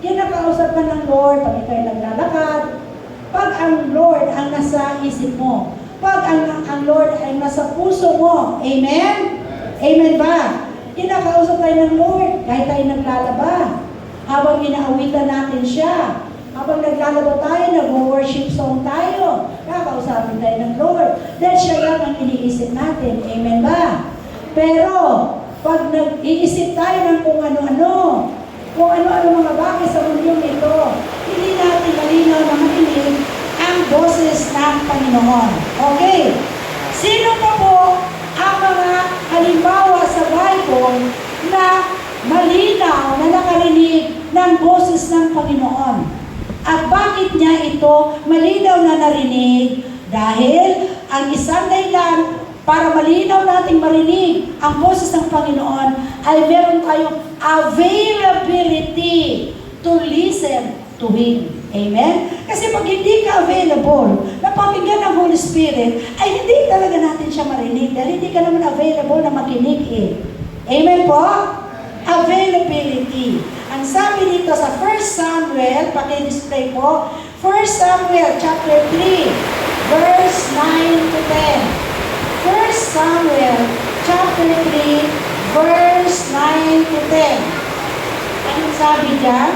kinakausap ka ng Lord pag ikaw'y naglalakad, pag ang Lord ang nasa isip mo, pag ang Lord ay nasa puso mo. Amen? Amen ba? Kinakausap tayo ng Lord kahit tayo naglalaba. Habang inaawitan natin siya. Habang naglalaba tayo, nag-worship song tayo. Kakausapin tayo ng Lord. Dahil siya lang ang iniisip natin. Amen ba? Pero, pag nag-iisip tayo ng kung ano-ano mga bagay sa mundong ito, hindi natin malinaw na marinig ang boses ng Panginoon. Okay? Sino pa po ang mga halimbawa sa Bible na malinaw na nakarinig ng boses ng Panginoon. At bakit niya ito malinaw na narinig? Dahil ang isang dahilan para malinaw nating marinig ang boses ng Panginoon ay meron tayong availability to listen to Him. Amen? Kasi pag hindi ka available na pakinggan ng Holy Spirit, ay hindi talaga natin siya marinig dahil hindi ka naman available na makinig eh. Amen po? Availability. Ang sabi dito sa 1 Samuel, paki-display po, 1 Samuel chapter 3, verse 9 to 10. 1 Samuel chapter 3, verse 9 to 10. Anong sabi dyan?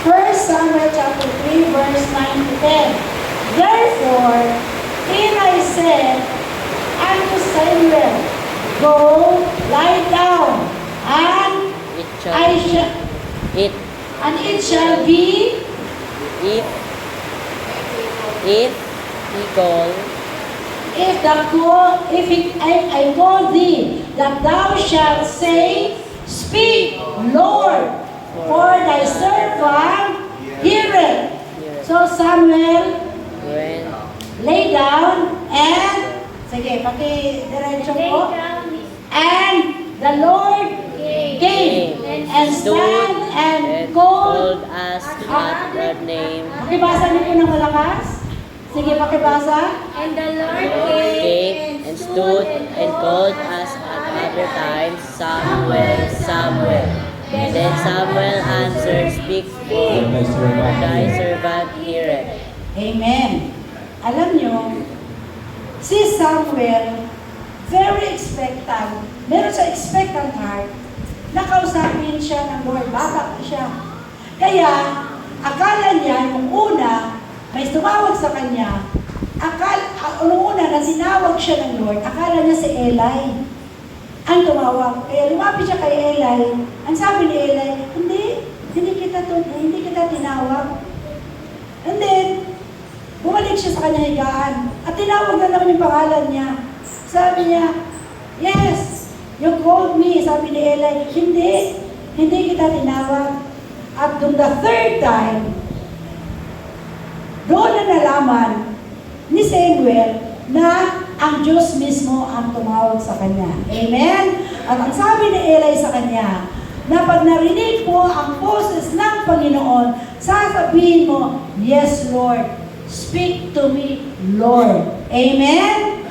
1 Samuel chapter 3, verse 9 to 10. Therefore, Eli said unto Samuel, Go, lie down, and it shall be, if he call, if I call thee, that thou shalt say, Speak, Lord, for thy servant heareth. So Samuel when lay down and, sige, paki-direction po. And the Lord came and stand and called. us at the name, Pakibasa niyo po ng malakas. Sige, pakibasa. And the Lord came and stood and called us at other times, Samuel, Samuel. Then Samuel answered, Speak, for thy servant heareth. Amen. Alam niyo, si Samuel, very expectant. Meron sa expectant heart. Nakausapin siya ng Lord. Bata pa siya. Kaya, akala niya, nung una, may tumawag sa kanya. Nung una na tinawag siya ng Lord, akala niya si Eli ang tumawag. Kaya lumapit siya kay Eli. Ang sabi ni Eli, hindi kita tinawag. And then, bumalik siya sa kanya higaan. At tinawag na naman yung pangalan niya. Sabi niya, Yes, you called me. Sabi ni Eli, hindi kita tinawag. At the third time, doon na nalaman ni Samuel na ang Diyos mismo ang tumawag sa kanya. Amen? At ang sabi ni Eli sa kanya, na pag narinig mo ang boses ng Panginoon, sasabihin mo, Yes, Lord. Speak to me, Lord. Amen?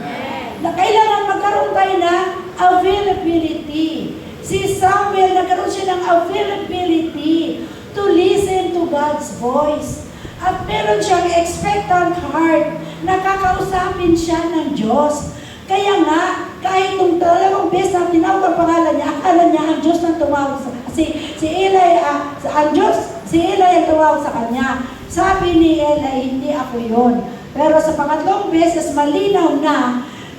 Na kailangan magkaroon tayo ng availability. Si Samuel, nagkaroon siya ng availability to listen to God's voice. At meron siyang expectant heart na kakausapin siya ng Diyos. Kaya nga, kahit nung dalawang beses na tinawag ang pangalan niya, akala niya ang Diyos nang tumawag sa si Eli ang tumawag sa kanya. Sabi ni Eli, hindi ako yon. Pero sa pangatlong beses, malinaw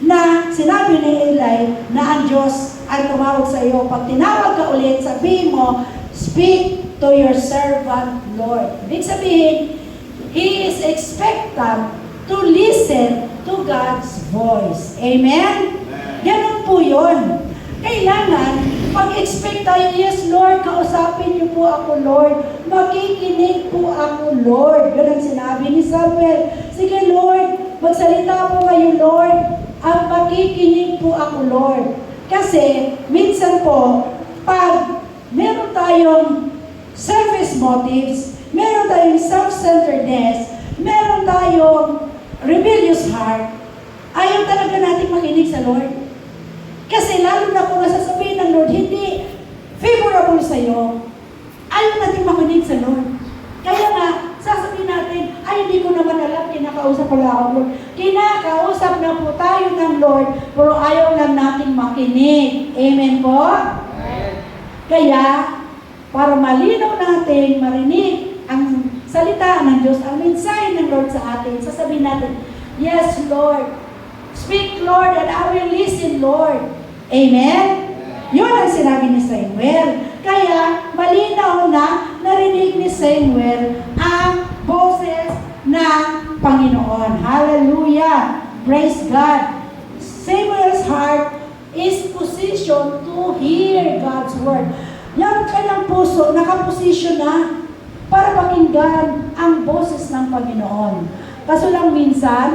na sinabi ni Eli na ang Diyos ang tumawag sa iyo. Pag tinawag ka ulit, sabihin mo, Speak to your servant, Lord. Ibig sabihin, He is expectant to listen to God's voice. Amen? Ganun po yun. Kailangan, pag-expect tayo, Yes, Lord, kausapin niyo po ako, Lord. Makikinig po ako, Lord. Ganun sinabi ni Samuel. Sige, Lord, magsalita po kayo, Lord. At makikinig po ako, Lord. Kasi, minsan po, pag meron tayong selfish motives, meron tayong self-centeredness, meron tayong rebellious heart, ayaw talaga natin makinig sa Lord. Kasi lalo na kung nasasabihin ng Lord, hindi favorable sa iyo, ayaw natin makinig sa Lord. Kaya nga, sasabihin natin, ay hindi ko naman alam, kinakausap pala ako, Lord. Kinakausap na po tayo ng Lord, pero ayaw lang natin makinig. Amen po? Kaya, para malinaw natin, marinig ang salita ng Diyos, ang mensahe ng Lord sa atin, sasabihin natin, Yes, Lord. Speak, Lord, and I will listen, Lord. Amen? Yun ang sinabi ni Samuel. Kaya, malinaw na narinig ni Samuel ang boses ng Panginoon. Hallelujah! Praise God! Samuel's heart is positioned to hear God's word. Yung kanyang puso, nakaposisyon na para pakinggan ang boses ng Panginoon. Kaso lang minsan,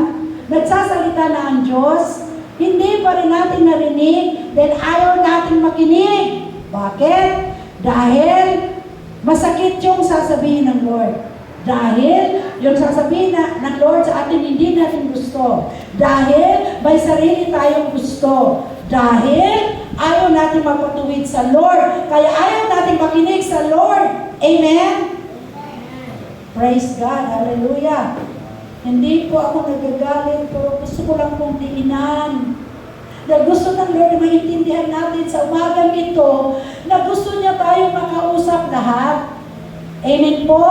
nagsasalita na ang Diyos, hindi pa rin natin narinig, then ayaw natin makinig. Bakit? Dahil masakit yung sasabihin ng Lord. Dahil yung sasabihin ng Lord sa atin hindi natin gusto. Dahil may sarili tayong gusto. Dahil ayaw natin magpatuwid sa Lord. Kaya ayaw natin makinig sa Lord. Amen? Praise God. Hallelujah. Hindi po ako nagagalit, pero gusto ko lang pong diinan. Dahil gusto ng Lord na maintindihan natin sa umagang ito na gusto niya tayo makausap lahat. Amen po?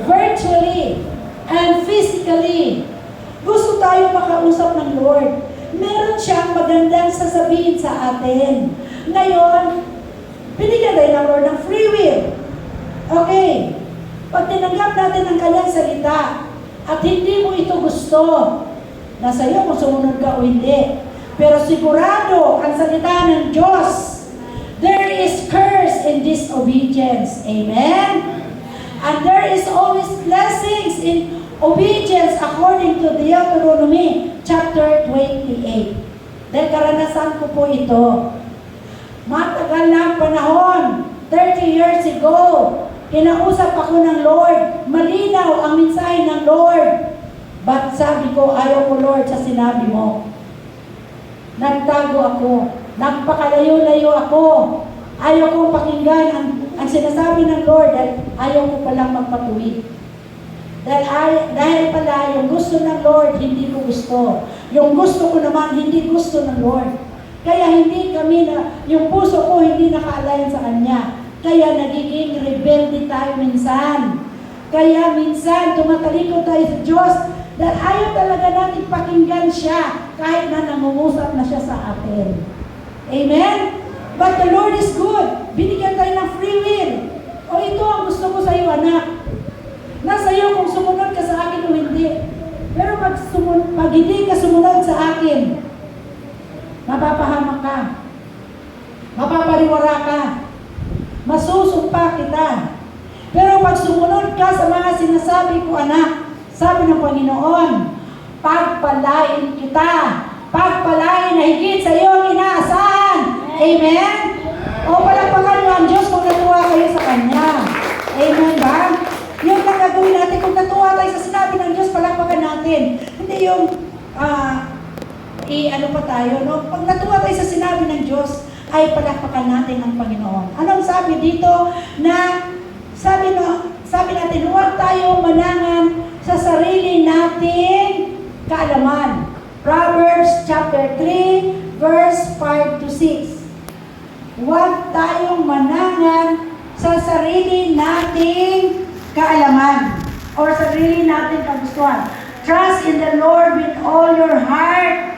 Virtually and physically. Gusto tayo makausap ng Lord. Meron siyang magandang sasabihin sa atin. Ngayon, binigyan tayo ng Lord ng free will. Okay. Pag tinanggap natin ang kanyang salita at hindi mo ito gusto, nasa iyo kung sumunod ka o hindi. Pero sigurado ang salita ng Diyos, there is curse in disobedience. Amen? And there is always blessings in obedience according to Deuteronomy chapter 28. Dahil karanasan ko po ito. Matagal na ang panahon, 30 years ago, kinausap ako ng Lord. Malinaw ang mensahe ng Lord. But sabi ko, ayaw ko Lord sa sinabi mo. Nagtago ako. Nagpakalayo-layo ako. Ayaw kong pakinggan ang sinasabi ng Lord at ayaw ko palang magpatuwid. Dahil pala yung gusto ng Lord, hindi ko gusto. Yung gusto ko naman, hindi gusto ng Lord. Kaya hindi kami yung puso ko hindi naka-align sa Kanya. Kaya nagiging rebelde tayo minsan. Kaya minsan tumatalikod tayo sa Diyos dahil ayaw talaga natin pakinggan siya kahit na nangungusap na siya sa atin. Amen? But the Lord is good. Binigyan tayo ng free will. O ito ang gusto ko sa iyo, anak. Nasa iyo kung sumunod ka sa akin o hindi. Pero pag hindi ka sumunod sa akin, mapapahamak ka. Mapapariwara ka. Masusumpa kita. Pero pag sumunod ka sa mga sinasabi ko, anak, sabi ng Panginoon, pagpalain kita. Pagpalain na higit sa iyong inaasahan. Amen? O palagpakan mo ang Diyos kung natuwa kayo sa Kanya. Amen ba? Yung lang gagawin natin, kung natuwa tayo sa sinabi ng Diyos, palagpakan natin. Hindi yung, ano pa tayo, no? Pag natuwa tayo sa sinabi ng Diyos, ay palakpakan natin ang Panginoon. Anong sabi dito? Na sabi natin, huwag tayo manangan sa sarili nating kaalaman. Proverbs chapter 3, verse 5 to 6. Huwag tayong manangan sa sarili nating kaalaman or sarili nating kagustuhan. Trust in the Lord with all your heart.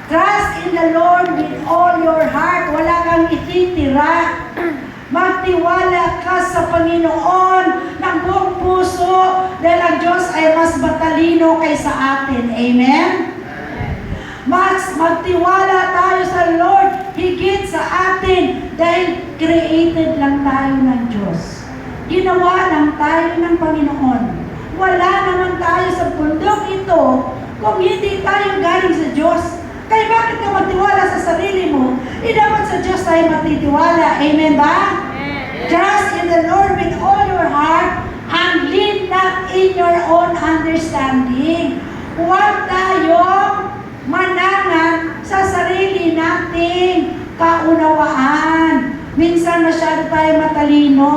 Trust in the Lord with all your heart. Wala kang ititira. Magtiwala ka sa Panginoon ng buong puso dahil ang Diyos ay mas matalino kaysa atin. Amen? Magtiwala tayo sa Lord higit sa atin dahil created lang tayo ng Diyos. Ginawa lang tayo ng Panginoon. Wala naman tayo sa bundok ito kung hindi tayo galing sa Diyos. Kaya bakit ka magtiwala sa sarili mo? Dapat sa Diyos tayo matitiwala. Amen ba? Amen. Trust in the Lord with all your heart and lean not in your own understanding. Huwag tayong manangan sa sarili nating kaunawaan. Minsan masyado tayo matalino.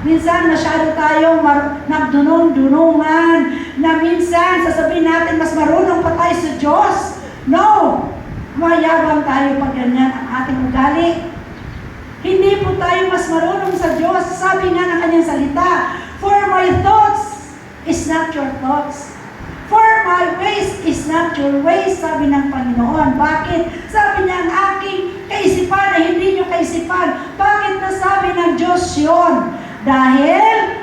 Minsan masyado tayong nagdunong-dunungan. Na minsan sasabihin natin mas marunong pa tayo sa Diyos. No! Mayabang tayo pag ganyan ang ating ugali. Hindi po tayo mas marunong sa Diyos. Sabi nga ng kanyang salita, for my thoughts is not your thoughts. For my ways is not your ways, sabi ng Panginoon. Bakit? Sabi niya, ang aking kaisipan ay hindi nyo kaisipan. Bakit nasabi ng Diyos yun? Dahil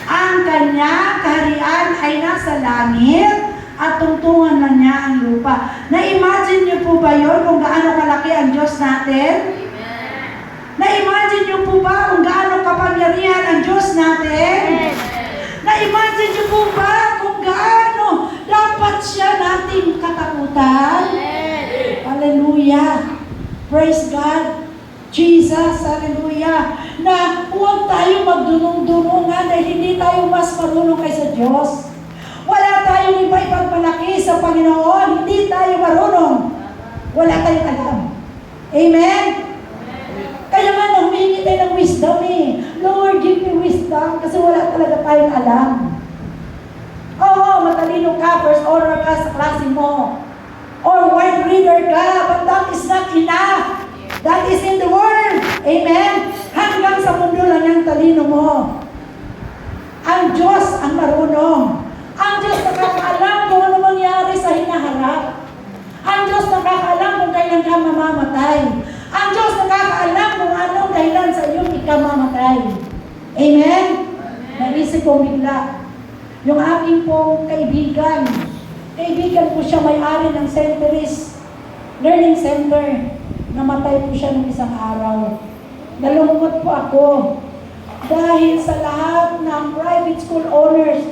ang kanya kaharian ay nasa langit at tungtungan na niya ang lupa. Na-imagine niyo po ba yun kung gaano kalaki ang Diyos natin? Na-imagine niyo po ba kung gaano kapangyarihan ang Diyos natin? Na-imagine niyo po ba kung gaano dapat siya nating katakutan? Hallelujah! Praise God! Jesus, hallelujah! Na huwag tayo magdunong-dunungan dahil hindi tayo mas marunong kaysa Diyos. Wala tayong iba ipagmalaki sa Panginoon. Hindi tayo marunong. Wala tayong alam. Amen? Kaya nga, humingi tayo ng wisdom eh. Lord, give me wisdom kasi wala talaga tayong alam. Oo, matalino ka, first honor ka sa klase mo. Or word reader ka, but that is not enough. That is in the Word. Amen? Hanggang sa mundo lang yung talino mo. Ang Diyos ang marunong. Ang Diyos nakakaalam kung ano mangyari sa hinaharap. Ang Diyos nakakaalam kung kailan ka mamamatay. Ang Diyos nakakaalam kung anong dahilan sa iyong ikamamatay. Amen? Naisip ko bigla. Yung aking pong kaibigan ko siya may-ari ng St. Teres Learning Center. Namatay po siya ng isang araw. Nalungkot po ako dahil sa lahat ng private school owners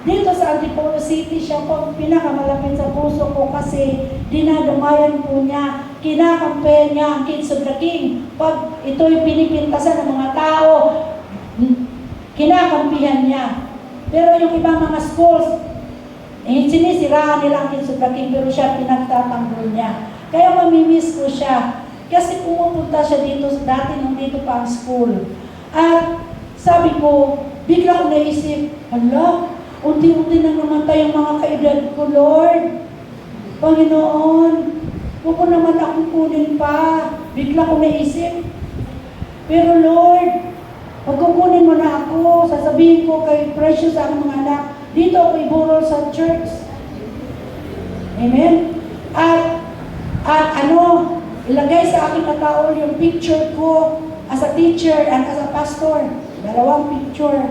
dito sa Antipolo City, siya po pinakamalapit sa puso ko kasi dinadamayan po niya, kinakampen niya ang Kids of the King. Pag ito'y pinipintasan ng mga tao, kinakampihan niya. Pero yung ibang mga schools, sinisiraan nila ang Kids of the King, pero siya pinagtatanggol niya. Kaya mamimiss ko siya. Kasi pumupunta siya dito, dati nung dito pa ang school. At sabi ko, bigla ko naisip, hala, unti-unti nang namatay ang mga kaedad ko, Lord. Panginoon, huwag ko naman akong kunin pa. Bigla ko naisip. Pero Lord, pagkukunin mo na ako, sasabihin ko kay Precious sa aking mga anak, dito ako iburol sa church. Amen? At ilagay sa aking kataol yung picture ko as a teacher and as a pastor. Dalawang picture.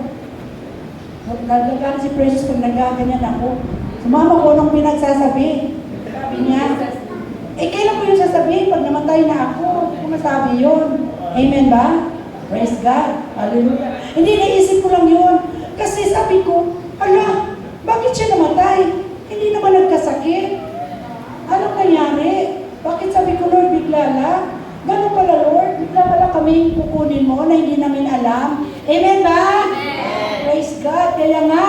Naglagan si Precious kung nagaganyan ako. Sumama ko nung pinagsasabi. Sabi niya, kailan ko yung sasabihin pag namatay na ako? Kung masabi yun. Amen ba? Praise God. Hallelujah. Hindi, naisip ko lang yun. Kasi sabi ko, ala, bakit siya namatay? Hindi naman nagkasakit. Anong nangyari? Bakit sabi ko, Lord, bigla lang? Ganun pala, Lord. Bigla pala kami kukunin mo na hindi namin alam. Amen ba? Amen. Praise God. Kaya nga,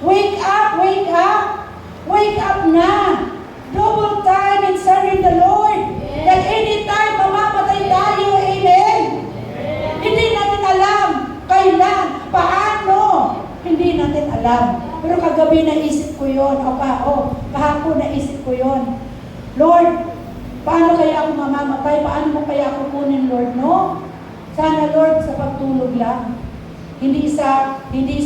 wake up, wake up. Wake up na. Double time in serving the Lord. Amen. That anytime mamamatay tayo. Amen. Amen. Hindi natin alam kailan, paano. Hindi natin alam. Pero kagabi naisip ko yun. Kahapon naisip ko yun. Lord, paano kaya ako mamamatay? Paano mo kaya ako kunin, Lord, no? Sana, Lord, sa pagtulog lang. Hindi sa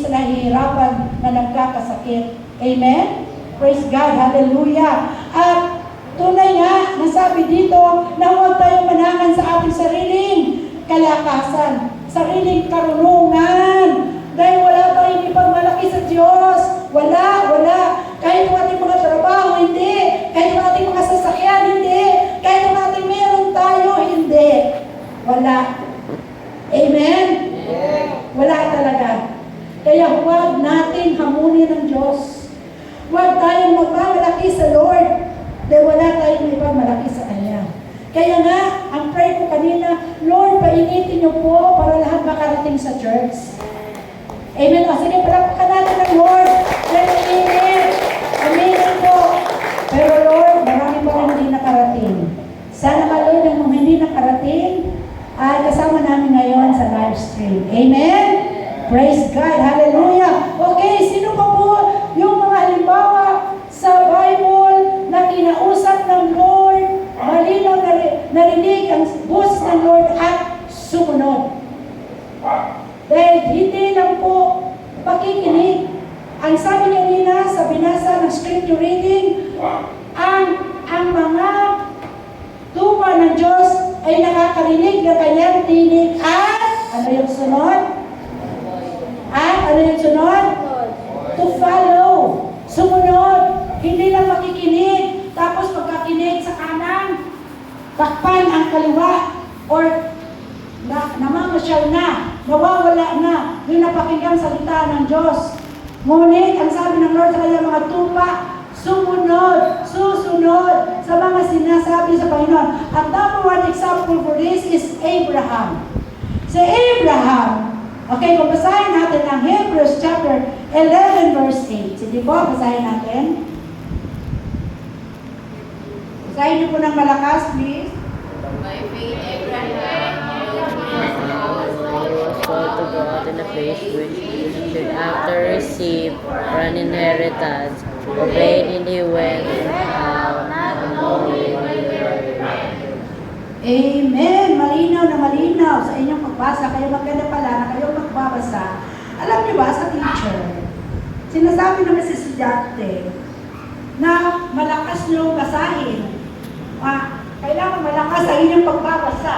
nahihirapan na nagkakasakit. Amen? Praise God. Hallelujah. At tunay nga, nasabi dito na huwag tayong manangan sa ating sariling kalakasan, sariling karunungan. Dahil wala tayong ipagmalaki sa Diyos. Wala. Kahit yung ating mga trabaho, hindi. Kahit yung ating mga sasakyan, hindi. Kahit yung ating meron tayo, hindi. Wala. Amen? Wala talaga. Kaya huwag natin hamunin ng Diyos. Huwag tayong magmamalaki sa Lord. Dahil wala tayong ipagmalaki sa Kanya. Kaya nga, ang pray ko kanina, Lord, painitin niyo po para lahat makarating sa church. Amen. O sige, palakpakan natin ng Lord. Dahil uminit. Aminin po. Pero Lord, marami pa rin hindi nakarating. Sana ka, Lord, ang mga hindi nakarating ay kasama namin ngayon sa live stream. Amen? Praise God. Hallelujah. Okay, sino pa po yung mga halimbawa sa Bible na kinausap ng Lord, malinaw narinig ang boses ng Lord at sumunod? Dahil hindi lang po pakikinig. Ang sabi niya nina sa binasa ng scripture reading, ang mga tupa ng Diyos ay nakakarinig na kanyang tinig at ano yung sunod? At ano yung sunod? To follow. Sumunod. Hindi kaliwa or namamasyal na, nawawala na yung napakinggang salita ng Diyos. Ngunit, ang sabi ng Lord sa kanyang mga tupa, susunod sa mga sinasabi sa Panginoon. At number one example for this is Abraham. Si Abraham, okay, kung basahin natin ang Hebrews chapter 11 verse 8. Sige po, basahin natin. Basahin niyo po ng malakas, please. By faith, Abraham was called to God in a place which should after receive for an inheritance, obeyed and he went out, not knowing whither. Amen. Malinaw na malinaw sa inyong pagbasa. Kayo maganda pala na kayo magbabasa. Alam niyo ba, sa teacher, sinasabi naman sa estudyante na malakas niyo basahin. Kailangan malakas sa inyong pagbabasa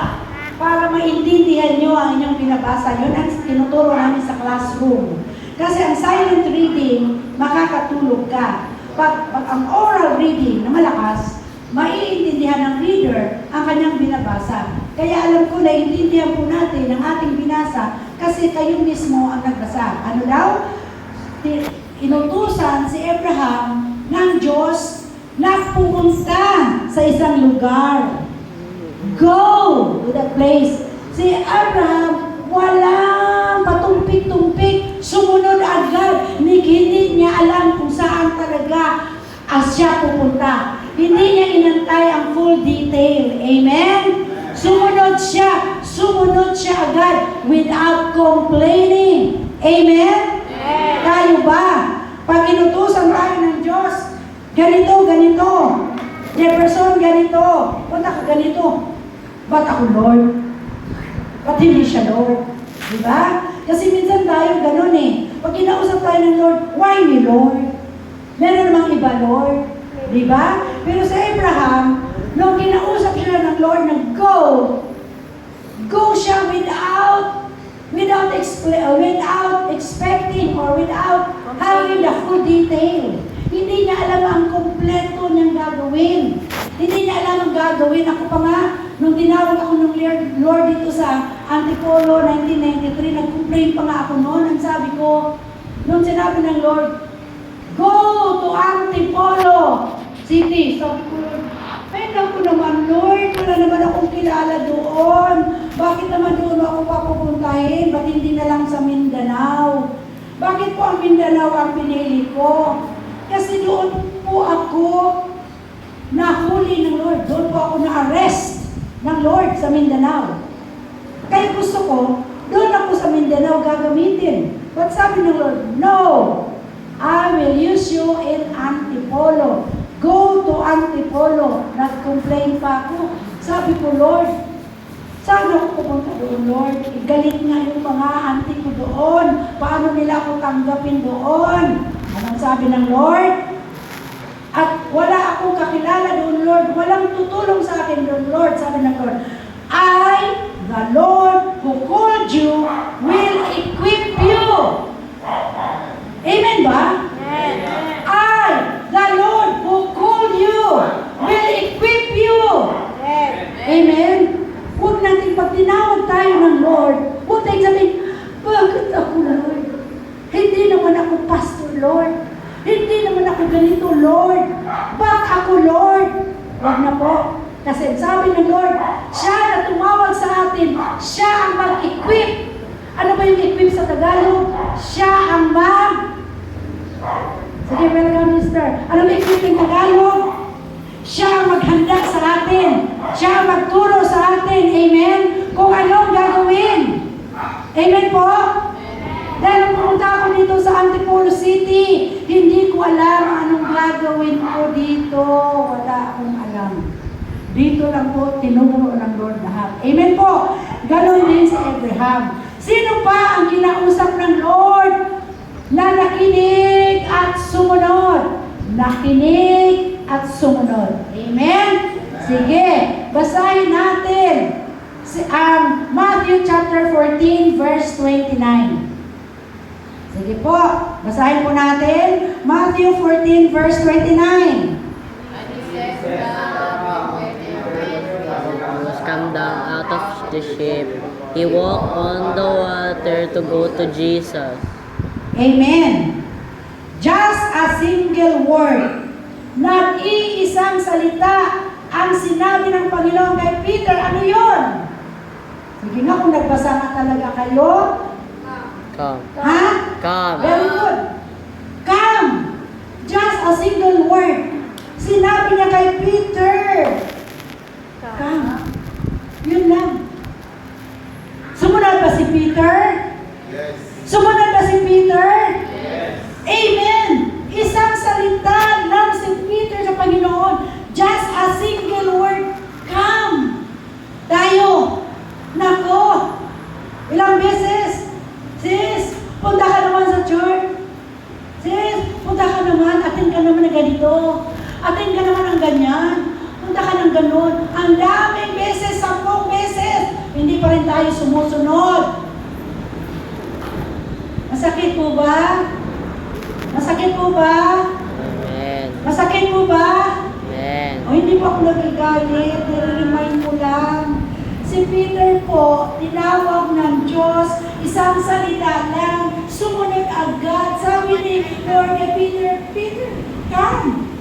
para maintindihan niyo ang inyong binabasa. Yun ang tinuturo namin sa classroom. Kasi ang silent reading, makakatulog ka. Pag ang oral reading na malakas, maiintindihan ng reader ang kanyang binabasa. Kaya alam ko na intindihan po natin ang ating binasa kasi kayo mismo ang nagbasa. Ano daw? Inutusan si Abraham ng Diyos na pumunta sa isang lugar. Go to that place. Si Abraham, walang patumpik-tumpik, sumunod agad. Hindi niya alam kung saan talaga siya pupunta. Hindi niya inantay ang full detail. Amen? Sumunod siya agad without complaining. Amen? Tayo ba? Pag inutusan tayo ng Diyos, ganito. Jefferson, ganito. Ba't ako ganito? Ba't ako Lord? Ba't hindi siya Lord? Diba? Kasi minsan tayo ganun eh. Pag kinausap tayo ng Lord, why me Lord? Meron namang iba Lord. Diba? Pero sa Abraham, nung kinausap siya ng Lord na go siya without expecting or without having the full detail. Hindi niya alam ang kumpleto niyang gagawin. Hindi niya alam ang gagawin. Ako pa nga, nung tinawag ako ng Lord dito sa Antipolo 1993, nag-complain pa nga ako noon. Ang sabi ko, nung sinabi ng Lord, go to Antipolo City. Sabi ko, ay naku naman Lord, wala naman akong kilala doon. Bakit naman doon ako papupuntahin? Ba't hindi na lang sa Mindanao? Bakit po ang Mindanao ang pinili ko? Kasi doon po ako nahuli ng Lord. Doon po ako na-arrest ng Lord sa Mindanao. Kaya gusto ko, doon ako sa Mindanao gagamitin. But sabi ng Lord, no, I will use you in Antipolo. Go to Antipolo. Nag-complain pa ako. Sabi ko, Lord, saan ako pupunta doon, Lord? Galit nga yung mga auntie ko doon. Paano nila ako tanggapin doon? Anong sabi ng Lord? At wala akong kakilala doon, Lord. Walang tutulong sa akin doon, Lord. Sabi ng Lord, I, the Lord who called you, will equip you. Amen ba? I, the Lord who called you, will equip you. Amen? Huwag natin pag tinawag tayo ng Lord, huwag tayo sabihin, bakit ako, Lord? Hindi naman ako pastor, Lord. Hindi naman ako ganito, Lord. Ba't ako, Lord? Huwag na po. Kasi sabi ng Lord, siya na tumawag sa atin, siya ang mag-equip. Ano ba yung equip sa Tagalog? Siya ang Sige, welcome, Mister. Ano ba equip ng Tagalog? Siya ang maghanda sa atin. Siya ang magturo sa atin. Amen? Kung anong gagawin. Amen po? Dahil nung pumunta ako dito sa Antipolo City, hindi ko alam anong gagawin ko dito. Wala akong alam. Dito lang po, tinuro ng Lord lahat. Amen po? Ganon din si Abraham. Sino pa ang kinausap ng Lord na nakinig at sumunod? Nakinig at sumunod. Amen? Sige, basahin natin ang Matthew chapter 14 verse 29. Sige po, basahin po natin Matthew 14 verse 29. Come of the ship. He walked on the water to go to Jesus. Amen. Just a single word. Nag-iisang salita ang sinabi ng Panginoon kay Peter. Ano yun? Sige nga, kung nagbasa na talaga kayo. Come. Ha? Come. Very good. Come. Just a single word. Sinabi niya kay Peter. Come. Yun lang. Sumunod ba si Peter? Yes. Sumunod ba si Peter? Yes. Amen! Isang salita lang si Peter sa Panginoon. Just a single word. Come. Tayo. Nako. Ilang beses? Sis, punta ka naman sa church. Sis, punta ka naman. Atin ka naman na ganito. Atin ka naman ng ganyan. Punta ka ng ganun. Ang daming beses, 10 beses. Hindi pa rin tayo sumusunod. Masakit po ba? Masakit po ba? Amen. Masakit po ba? Amen. O hindi po ako nagagalit, nire-remind mo lang. Si Peter po, tinawag ng Diyos, isang salita lang, sumunod agad. Sabi ni Lord kay Peter, Peter, come.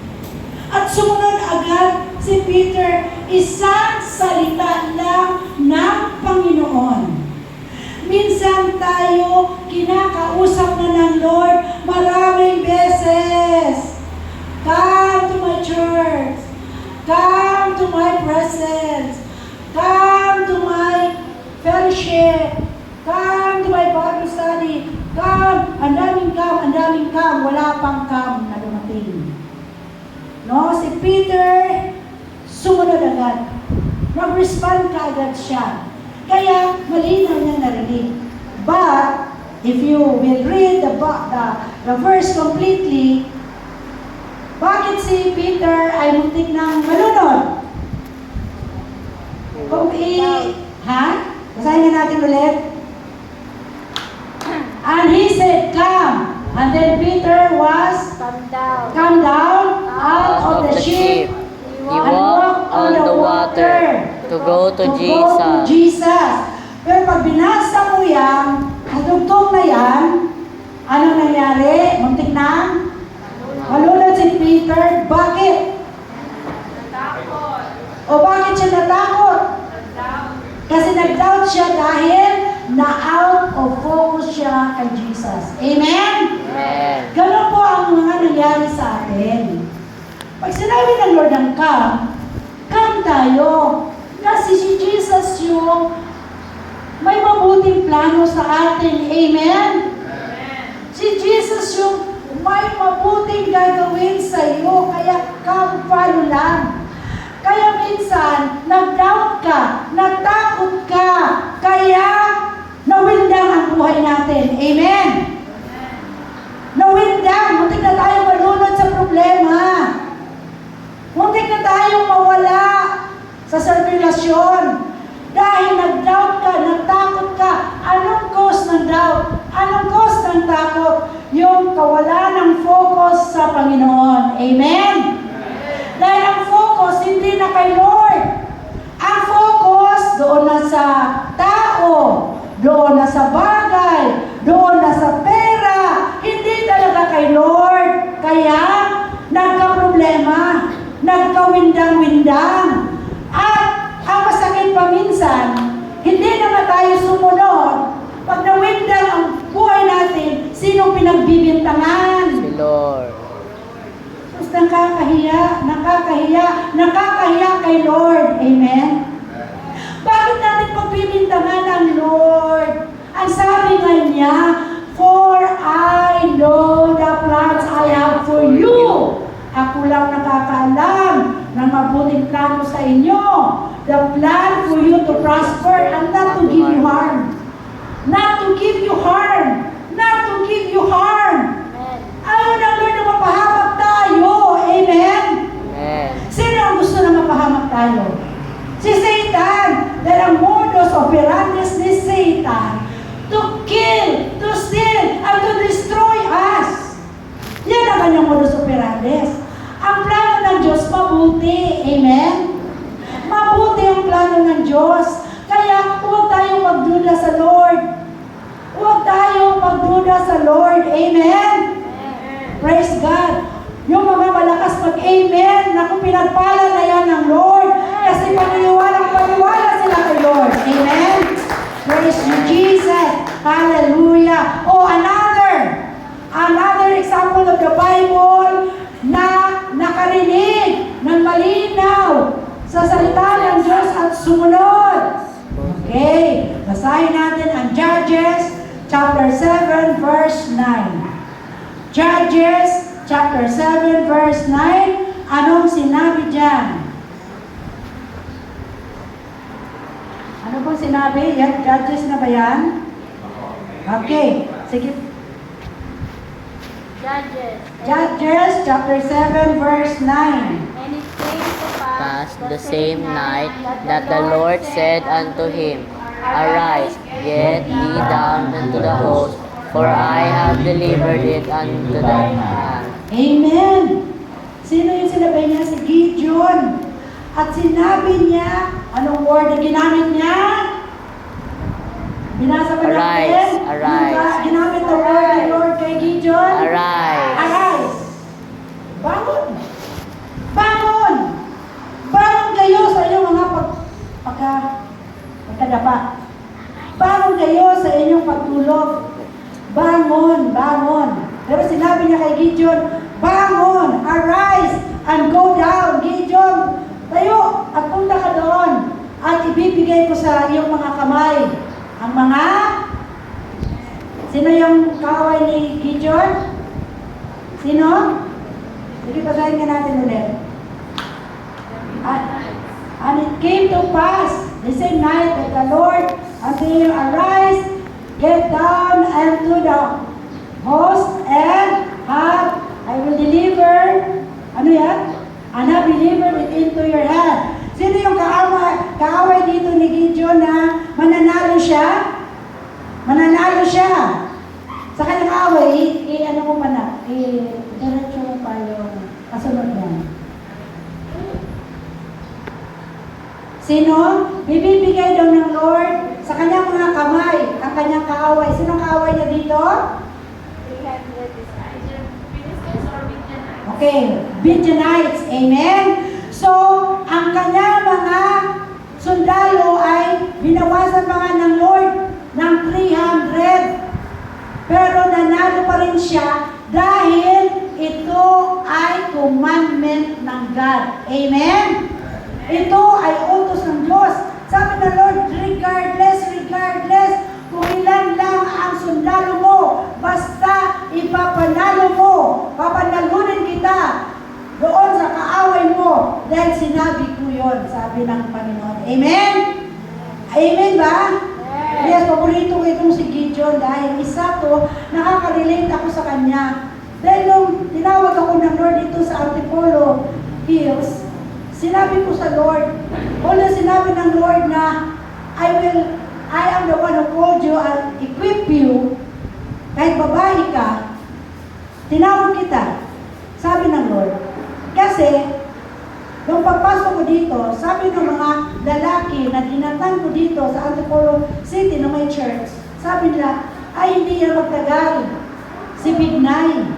At sumunod agad si Peter, isang salita lang ng Panginoon. Minsan tayo kinakausap na ng Lord maraming beses. Come to my church. Come to my presence. Come to my fellowship. Come to my Bible study. Come. Ang daming come. Wala pang come na dumating. No, si Peter, sumunod agad. Mag-respond ka agad siya. Kaya, malinaw niya narinig. But, if you will read the verse completely, bakit si Peter ay muntik ng malunod? Kung basahin nga natin ulit. And he said, come. And then Peter was come down out of the ship. He walked on the water to go to Jesus. Pero pag binasa mo yan, ang tugtong na yan, anong nangyari? Muntik na? Malunod si Peter. Bakit? Natakot. O bakit siya natakot? Kasi nag-doubt siya dahil na-out of focus siya kay Jesus. Amen? Amen. Ganun po ang mga nangyari sa atin. Pag sinabi ng Lord ng come tayo. Kasi si Jesus yung may mabuting plano sa atin. Amen? Si Jesus yung may mabuting gagawin sa iyo. Kaya come, follow lang. Kaya minsan, nag-doubt ka, natakot ka, kaya nawindang ang buhay natin. Amen? Nawindang. Muntik na tayo malunod sa problema. Muntik na tayong mawala sa sirkulasyon. Dahil nag-doubt ka, natakot ka. Anong cause ng doubt? Anong cause ng takot? Yung kawalan ng focus sa Panginoon. Amen? Dahil ang focus hindi na kay Lord. Ang focus doon na sa tao, doon na sa bagay, doon na sa pera. Hindi talaga kay Lord. Kaya nagka-problema, nagka-windang-windang. At ang masakit pa minsan, hindi naman tayo sumunod. Pag nawindang ang buhay natin, sino pinagbibintangan? Si Lord. Tapos nakakahiya kay Lord. Amen? Bakit natin pagbibintangan ang Lord? Ang sabi nga niya, for I know the plans I have for you. Ako lang nakakaalam ng mabuting plano sa inyo. The plan for you to prosper and not to give you harm. Not to give you harm. Not to give you harm. Ayaw ng Lord na mapahamak tayo. Amen? Amen. Sino ang gusto na mapahamak tayo? Si Satan. Dahil ang modus operandi ni Satan to kill, to steal, and to destroy us. Yan ang kanyang modus operandi. Ang plano ng Diyos mabuti. Amen? Mabuti ang plano ng Diyos. Kaya magduda sa Lord. Huwag tayo magduda sa Lord. Amen? Praise God. Yung mga malakas mag-amen, naku, pinagpala na yan ng Lord. Kasi paniwala sila kay Lord. Amen? Praise you, Jesus. Hallelujah. Oh, another example of the Bible na nakarinig ng malinaw sa salita ng Diyos at sumunod. Okay, basahin natin ang Judges chapter 7 verse 9. Judges chapter 7 verse 9. Anong sinabi diyan? Ano pong sinabi? Yan, Judges na ba yan? Okay, sige. Judges chapter 7 verse 9. And it came to Pass the same night that the Lord said unto him, Arise, get thee down into the host, for I have delivered it unto thy hand. Amen. Sino yung sinabi niya? Si Gideon. At sinabi niya, anong word na ginamit niya? Binasa ba natin? Arise, arise. Ginamit ang word ng Lord kay Gideon? Arise. Arise. Bangon. Bangon. Bangon kayo sa inyong mga pagkadapa. Bangon kayo sa inyong pagtulog. Bangon, bangon. Pero sinabi niya kay Gideon, bangon, arise, and go down. Gideon, tayo, at punta ka doon. At ibibigay ko sa iyong mga kamay ang mga... Sino yung kaaway ni Gideon? Sino? Sige, basahin nga natin ulit. And it came to pass the same night that the Lord unto him, Arise, get down unto the host, and I will deliver, ano yan? And have delivered it into your hand. Sino yung kaaway dito ni Gideon na mananalo siya? Mananalo siya. Sa kanyang away, ano mo pa na? Diretso mo pa yung kasunod yan. Sino? Bibibigay daw ng Lord sa kanyang mga kamay, ang kanyang kaaway. Sino kaaway niya dito? Okay, Midianites. Amen? So, ang kanyang mga sundalo ay binawasan pa nga ng Lord ng 300. Pero nanalo pa rin siya dahil ito ay commandment ng God. Amen? Ito ay utos ng Diyos. Sabi ng Lord, regardless kung ilan lang ang sundalo mo, basta ipapanalo mo, papanalunin kita doon sa kaaway mo dahil sinabi ko yun, sabi ng Panginoon. Amen? Amen ba? Yes, paborito ko itong si Gideon dahil isa to, nakaka-relate ako sa kanya. Dahil nung tinawag ako ng Lord dito sa Antipolo Hills, sinabi ko sa Lord, sinabi ng Lord na I am the one who called you and equip you, kahit babae ka, tinawag kita, sabi ng Lord. Kasi, nung pagpasok ko dito, sabi ng mga lalaki na dinatan ko dito sa Antipolo City na may church, sabi nila, ay hindi yan magtagal, si Big Nine.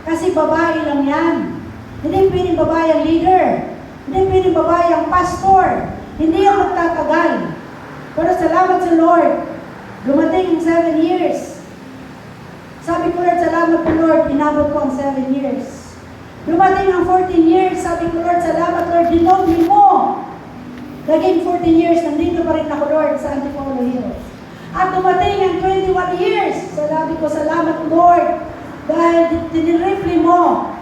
Kasi babae lang yan. Hindi pwedeng babae ang leader. Hindi pwedeng babae ang pastor. Hindi yan magtatagal. Pero salamat sa Lord, dumating ang 7 years. Sabi ko, Lord, salamat po Lord, inabot ko ang 7 years. Dumating ang 14 years, sabi ko, Lord, salamat Lord, dinoble mo. Naging 14 years, nandito pa rin ako Lord sa Antipolo Hills. At dumating ang 21 years, sabi ko, salamat Lord, dahil tinirifli mo,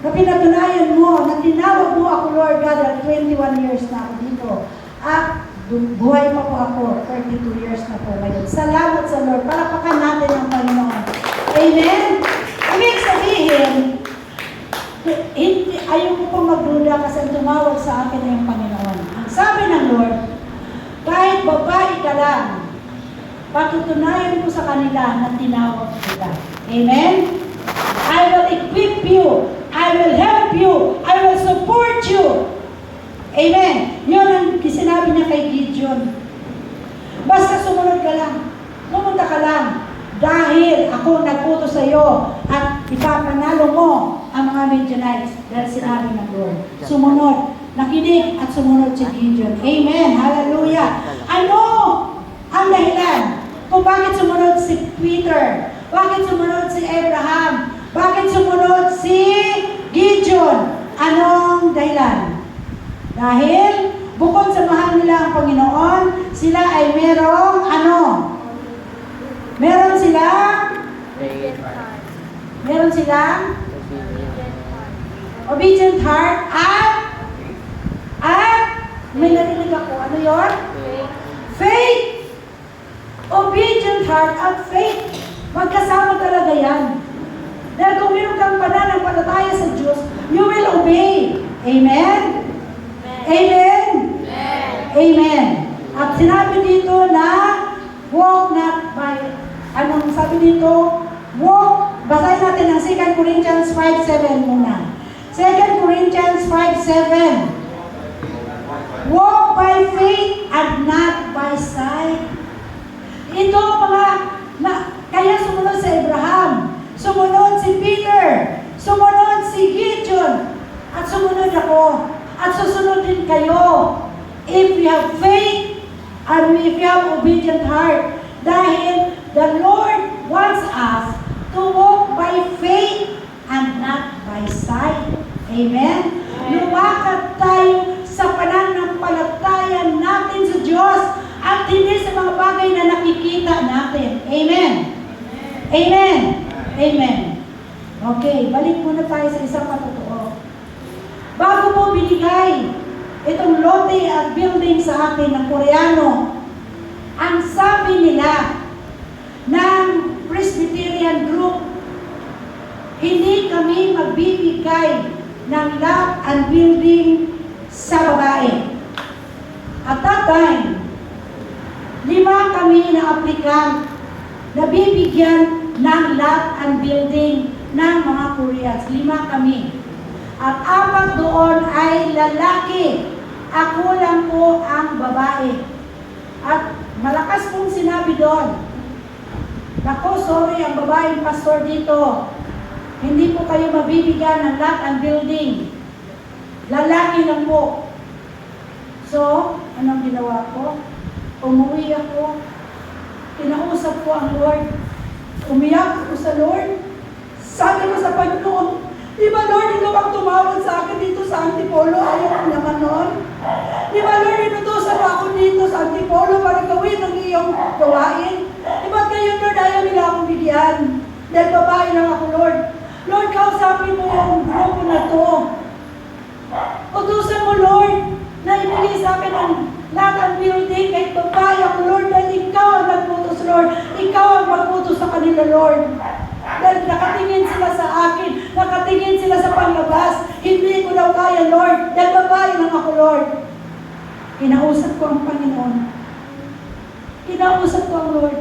na pinatunayan mo, na tinawag mo ako Lord God, at 21 years na ako dito. At buhay pa po ako, 32 years na po ngayon. Salamat sa Lord. Palakpakan natin ang Panginoon. Amen? Ibig sabihin, ayoko pong magduda kasi tumawag sa akin na yung Panginoon. Ang sabi ng Lord, kahit babae ka lang, patutunayan ko sa kanila na tinawag kita. Amen? I will equip you. I will help you. I will support you. Amen. Yun ang sinabi niya kay Gideon. Basta sumunod ka lang. Pumunta ka lang. Dahil ako nagputo sa iyo at ipapanalo mo ang mga Midianites dahil sinabi ng Lord. Sumunod. Nakinig at sumunod si Gideon. Amen. Hallelujah. Ano ang dahilan kung bakit sumunod si Peter? Bakit sumunod si Abraham? Bakit sumunod si Gideon? Anong dahilan? Dahil bukod sa mahal nila ang Panginoon, sila ay merong ano? Meron silang obedient heart at may narinig ako. Ano yun? Faith. Obedient heart at faith. Magkasama talaga yan. Dahil kung meron kang pananampalataya sa Diyos, you will obey. Amen? Amen? Amen. At sinabi dito na walk not by, anong sabi dito? Walk, basahin natin ang 2 Corinthians 5:7 muna. 2 Corinthians 5:7. Walk by faith and not by sight. Ito kaya sumunod si Abraham, sumunod si Peter, sumunod si Gideon, at sumunod ako, at susunod din kayo. If we have faith, and if we have obedient heart, dahil the Lord wants us to walk by faith and not by sight. Amen? Lumakad tayo sa pananampalataya natin sa Diyos at hindi sa mga bagay na nakikita natin. Amen? Amen? Amen. Okay, balik muna tayo sa isang patotoo. Bago po binigay itong lote at building sa atin ng Koreano, ang sabi nila ng Presbyterian group, hindi kami magbibigay ng lot and building sa babae. At that time, 5 kami na aplikant na bibigyan ng lot and building ng mga Koreans. 5 kami. At 4 doon ay lalaki. Ako lang po ang babae. At malakas pong sinabi doon, nako, sorry, ang babaeng pastor dito, hindi po kayo mabibigyan ng lot and building. Lalaki lang po. So, anong ginawa ko? Umuwi ako. Kinausap ko ang Lord. Umiyak ako sa Lord. Sabi ko sa Panginoon, di ba Lord, ikaw ang tumawag sa akin dito sa Antipolo? Ayaw ko naman noon. Di ba Lord, inutusan mo ako dito sa Antipolo para gawin ang iyong gawain? Di ba ngayon Lord, ayaw nila akong bigyan? Dahil babae lang ako Lord. Lord, kausapin mo yung grupo na to. Utusan mo Lord, na ibigay sa akin ang lot and building kahit babae ako Lord, dahil ikaw ang nagputos Lord. Ikaw ang magputos sa kanila Lord. Dahil nakatingin sila sa akin, nakatingin sila sa panglabas, hindi ko daw kaya Lord, dahil babae lang ako Lord. Kinausap ko ang Panginoon. Kinausap ko ang Lord.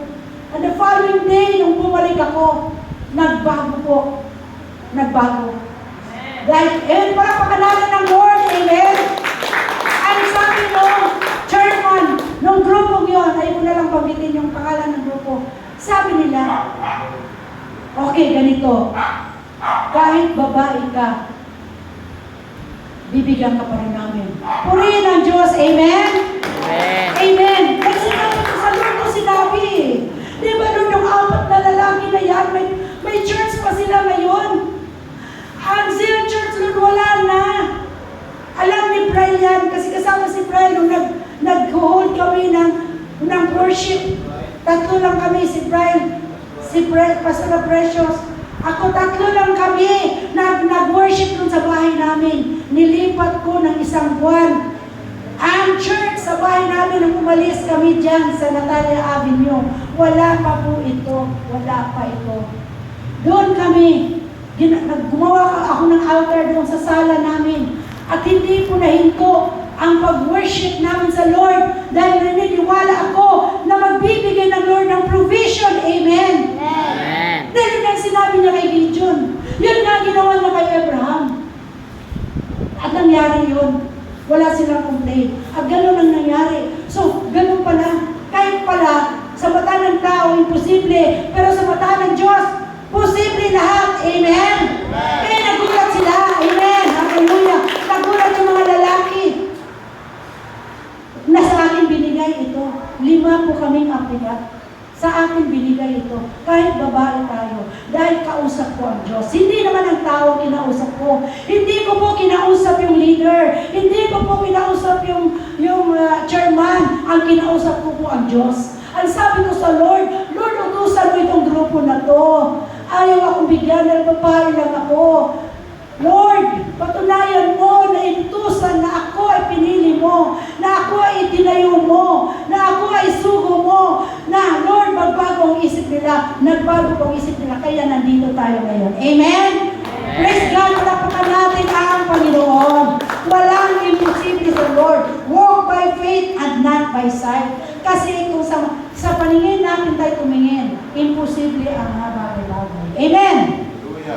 And the following day, nung bumalik ako, nagbago po. Nagbago. Dahil, para pakalalan ng Lord, amen? Ang sabi nung chairman, nung grupo yun, ayaw ko na lang pagbitin yung pangalan ng grupo. Sabi nila, okay, ganito. Kahit babae ka, bibigyan ka pa rin namin. Purihin ang Diyos, amen? Amen. Amen. Kasi sinabi ko sa Lord ko sinabi. Di ba Lord, yung 4 na lalaki na yan, may church pa sila ngayon. Ang Zion Church, Lord, wala na. Alam ni Brian yan, kasi kasama si Brian nung nag-hold kami ng worship. 3 lang kami, si Brian, Pastor Precious. Ako 3 lang kami nag-worship dun sa bahay namin. Nilipat ko ng 1 buwan. Ang church sa bahay namin nung umalis kami dyan sa Natalia Avenue. Wala pa po ito. Wala pa ito. Doon kami, gumawa ako ng altar doon sa sala namin. At hindi ko nahinto ang pag-worship namin sa Lord dahil naniniwala ako na magbibigay ng Lord ng provision. Amen. Amen. Dahil nga sinabi niya kay Gideon, yun nga ginawa niya kay Abraham. At nangyari yun. Wala silang complaint. At gano'n ang nangyari. So, gano'n pala. Kahit kahit pala sa mata ng tao, imposible, pero sa mata ng Diyos, posible lahat. Amen? Kaya nagulat sila. Amen. Hallelujah. Nagulat yung mga lalaki. Na sa akin binigay ito. 5 po kaming apigat. Sa akin binigay ito. Kahit babae tayo. Dahil kausap ko ang Diyos. Hindi naman ang tao kinausap ko. Hindi ko po kinausap yung leader. Hindi ko po kinausap yung chairman. Ang kinausap ko po ang Diyos. Ang sabi ko sa Lord, Lord, utusan mo itong grupo na to. Ayaw akong bigyan, nagpapahay lang ako. Lord, patunayan mo na inutusan na ako ay pinili mo, na ako ay itinayo mo, na ako ay sugo mo, na Lord, magbago ang isip nila, nagbago ang isip nila, kaya nandito tayo ngayon. Amen? Praise God, palapakan natin ang Panginoon. Walang imposible sa Lord. Walk by faith and not by sight. Kasi kung sa paningin natin tayo tumingin, imposible ang mga bagay-bagay. Amen?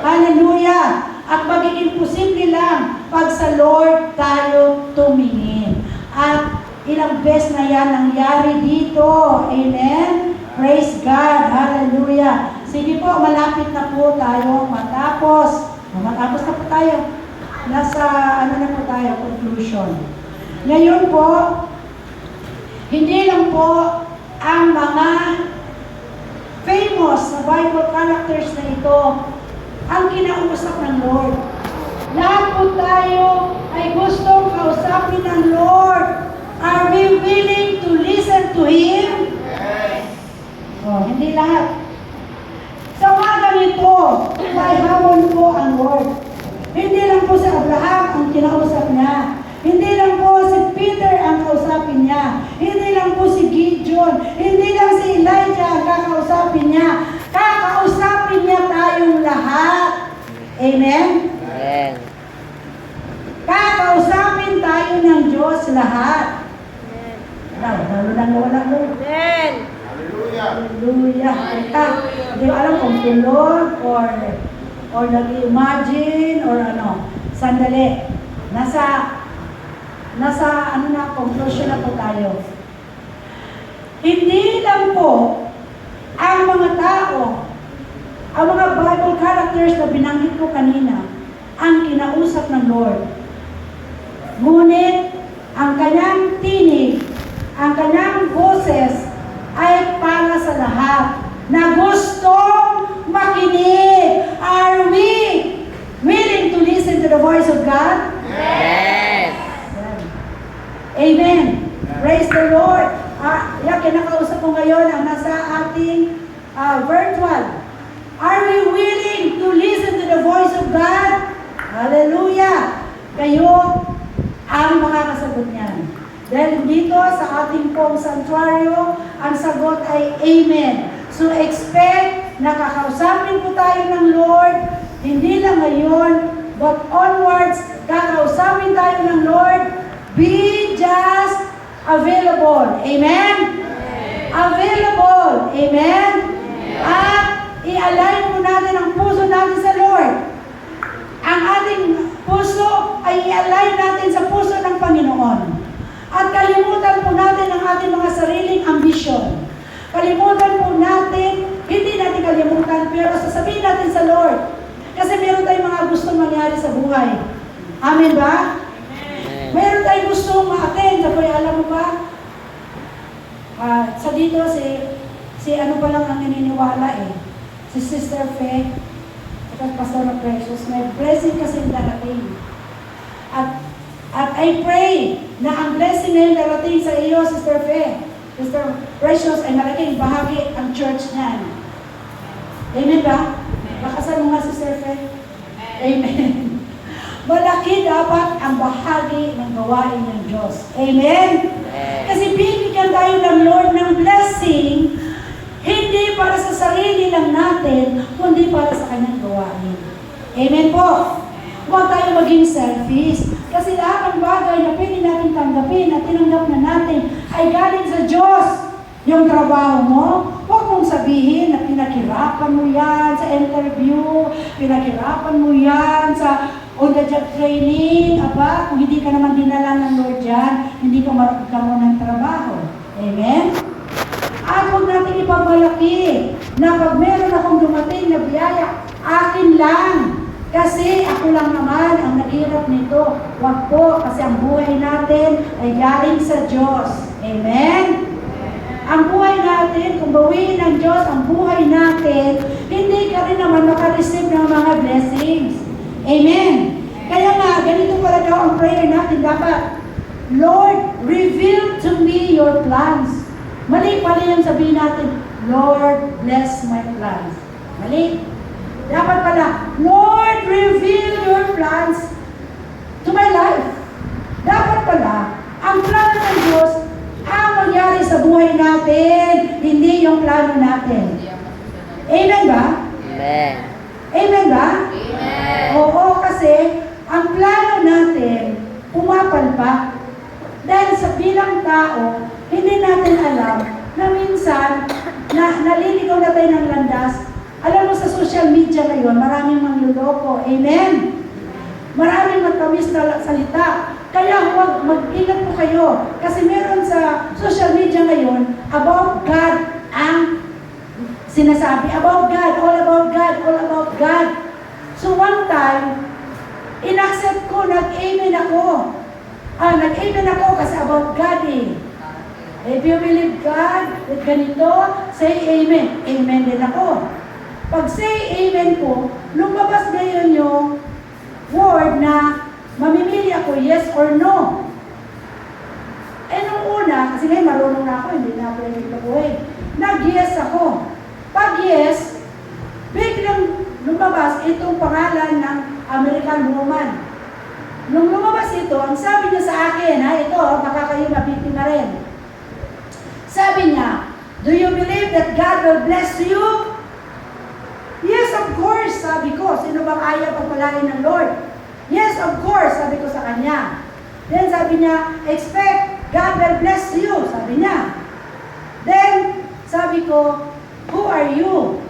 Hallelujah! At magiging posible lang pag sa Lord tayo tumingin. At ilang beses na yan nangyari dito. Amen? Praise God! Hallelujah! Sige po, malapit na po tayo matapos. Matapos na po tayo. Nasa, na po tayo, conclusion. Ngayon po, hindi lang po ang mga famous na Bible characters na ito ang kinausap ng Lord. Lahat po tayo ay gustong kausapin ng Lord. Are we willing to listen to Him? Yes. Oh, hindi lahat. Sa mga ganito, may hamon po ang Lord. Hindi lang po si Abraham ang kinausap niya. Hindi lang po si Peter ang kausapin niya. Hindi lang po si Gideon. Hindi lang si Elijah ang kakausapin niya. Kakausapin niya tayong lahat. Amen? Amen. Kakausapin tayo ng Diyos lahat. Lalo lang wala mo. Amen. Hallelujah. Hindi ko alam kung tulog or nag-imagine or ano. Sandali. Nasa conclusion na po tayo. Hindi lang po ang mga tao, ang mga Bible characters na binanggit ko kanina, ang kinausap ng Lord. Ngunit, ang kanyang tinig, ang kanyang boses, ay para sa lahat na gustong makinig. Are we willing to listen to the voice of God? Yes. Amen. Praise the Lord. Yung kinakausap ko ngayon ang nasa ating virtual. Are we willing to listen to the voice of God? Hallelujah. Kayo ang makakasagot niyan. Dahil dito sa ating pong sanctuaryo, ang sagot ay Amen. So expect na kakausapin po tayo ng Lord, hindi lang ngayon, but onwards, kakausapin tayo ng Lord. Be just available. Amen? Available. Amen? At i-align po natin ang puso natin sa Lord. Ang ating puso ay i-align natin sa puso ng Panginoon. At kalimutan po natin ang ating mga sariling ambisyon. Kalimutan po natin, hindi natin kalimutan, pero sasabihin natin sa Lord. Kasi meron tayong mga gustong mangyari sa buhay. Amen ba? Meron tayong gustong ma-attend. Sabi, alam mo ba? Sa dito, si ano pa lang ang naniniwala eh. Si Sister Faye, at Pastor Precious, may blessing kasi darating. At I pray na ang blessing na yung darating sa iyo, Sister Faye, Sister Precious, ay malaking bahagi ang church niyan. Amen ba? Bakasan mo nga, Sister Faye? Amen. Malaki dapat ang bahagi ng gawain ng Diyos. Amen? Kasi bibigyan tayo ng Lord ng blessing, hindi para sa sarili lang natin, kundi para sa kanyang gawain. Amen po? Huwag tayo maging selfish. Kasi lahat ng bagay na pwede natin tanggapin at tinanggap na natin ay galing sa Diyos. Yung trabaho mo, huwag mong sabihin na pinaghirapan mo yan sa interview, pinaghirapan mo yan sa on-the-job training. Aba, kung hindi ka naman dinala ng Lord dyan, hindi ka marapit ka mo ng trabaho. Amen? huwag natin ipagmalaki na pag meron akong dumating na biyaya, akin lang. Kasi ako lang naman ang naghirap nito. Huwag po, kasi ang buhay natin ay galing sa Diyos. Amen? Ang buhay natin, kung bawiin ng Diyos ang buhay natin, hindi ka rin naman makareceive ng mga blessings. Amen? Kaya nga, ganito pala daw ang prayer natin dapat. Lord, reveal to me your plans. Mali yung sabihin natin, Lord, bless my plans. Mali. Dapat pala, Lord, reveal your plans to my life. Dapat pala, ang plano ng Diyos ang mangyari sa buhay natin, hindi yung plano natin. Amen ba? Amen. Amen ba? Amen. Oo, kasi ang plano natin pumapalpak. Dahil sa bilang tao, hindi natin alam na minsan naliligaw na tayo ng landas. Alam mo sa social media ngayon, maraming mangluloko. Amen? Maraming matamis na salita. Kaya huwag mag-ingat po kayo. Kasi meron sa social media ngayon, about God ang sinasabi. About God, all about God, all about God. So one time, in-accept ko, nag-amen ako. Nag-amen ako kasi about God eh. If you believe God, with ganito, say amen. Amen din ako. Pag say amen po, lumabas ngayon yung word na mamimili ako, yes or no. Eh nung una, kasi ngayon marunong na ako, hindi na ako nagtabuhay. Nag-yes ako. Pag yes, biglang lumabas itong pangalan ng American woman. Nung lumabas ito, ang sabi niya sa akin, ito, baka kayo mabiktima rin. Sabi niya, do you believe that God will bless you? Yes, of course, sabi ko. Sino bang ayaw pagpalain ng Lord? Yes, of course, sabi ko sa kanya. Then sabi niya, expect God will bless you, sabi niya. Then, sabi ko, who are you?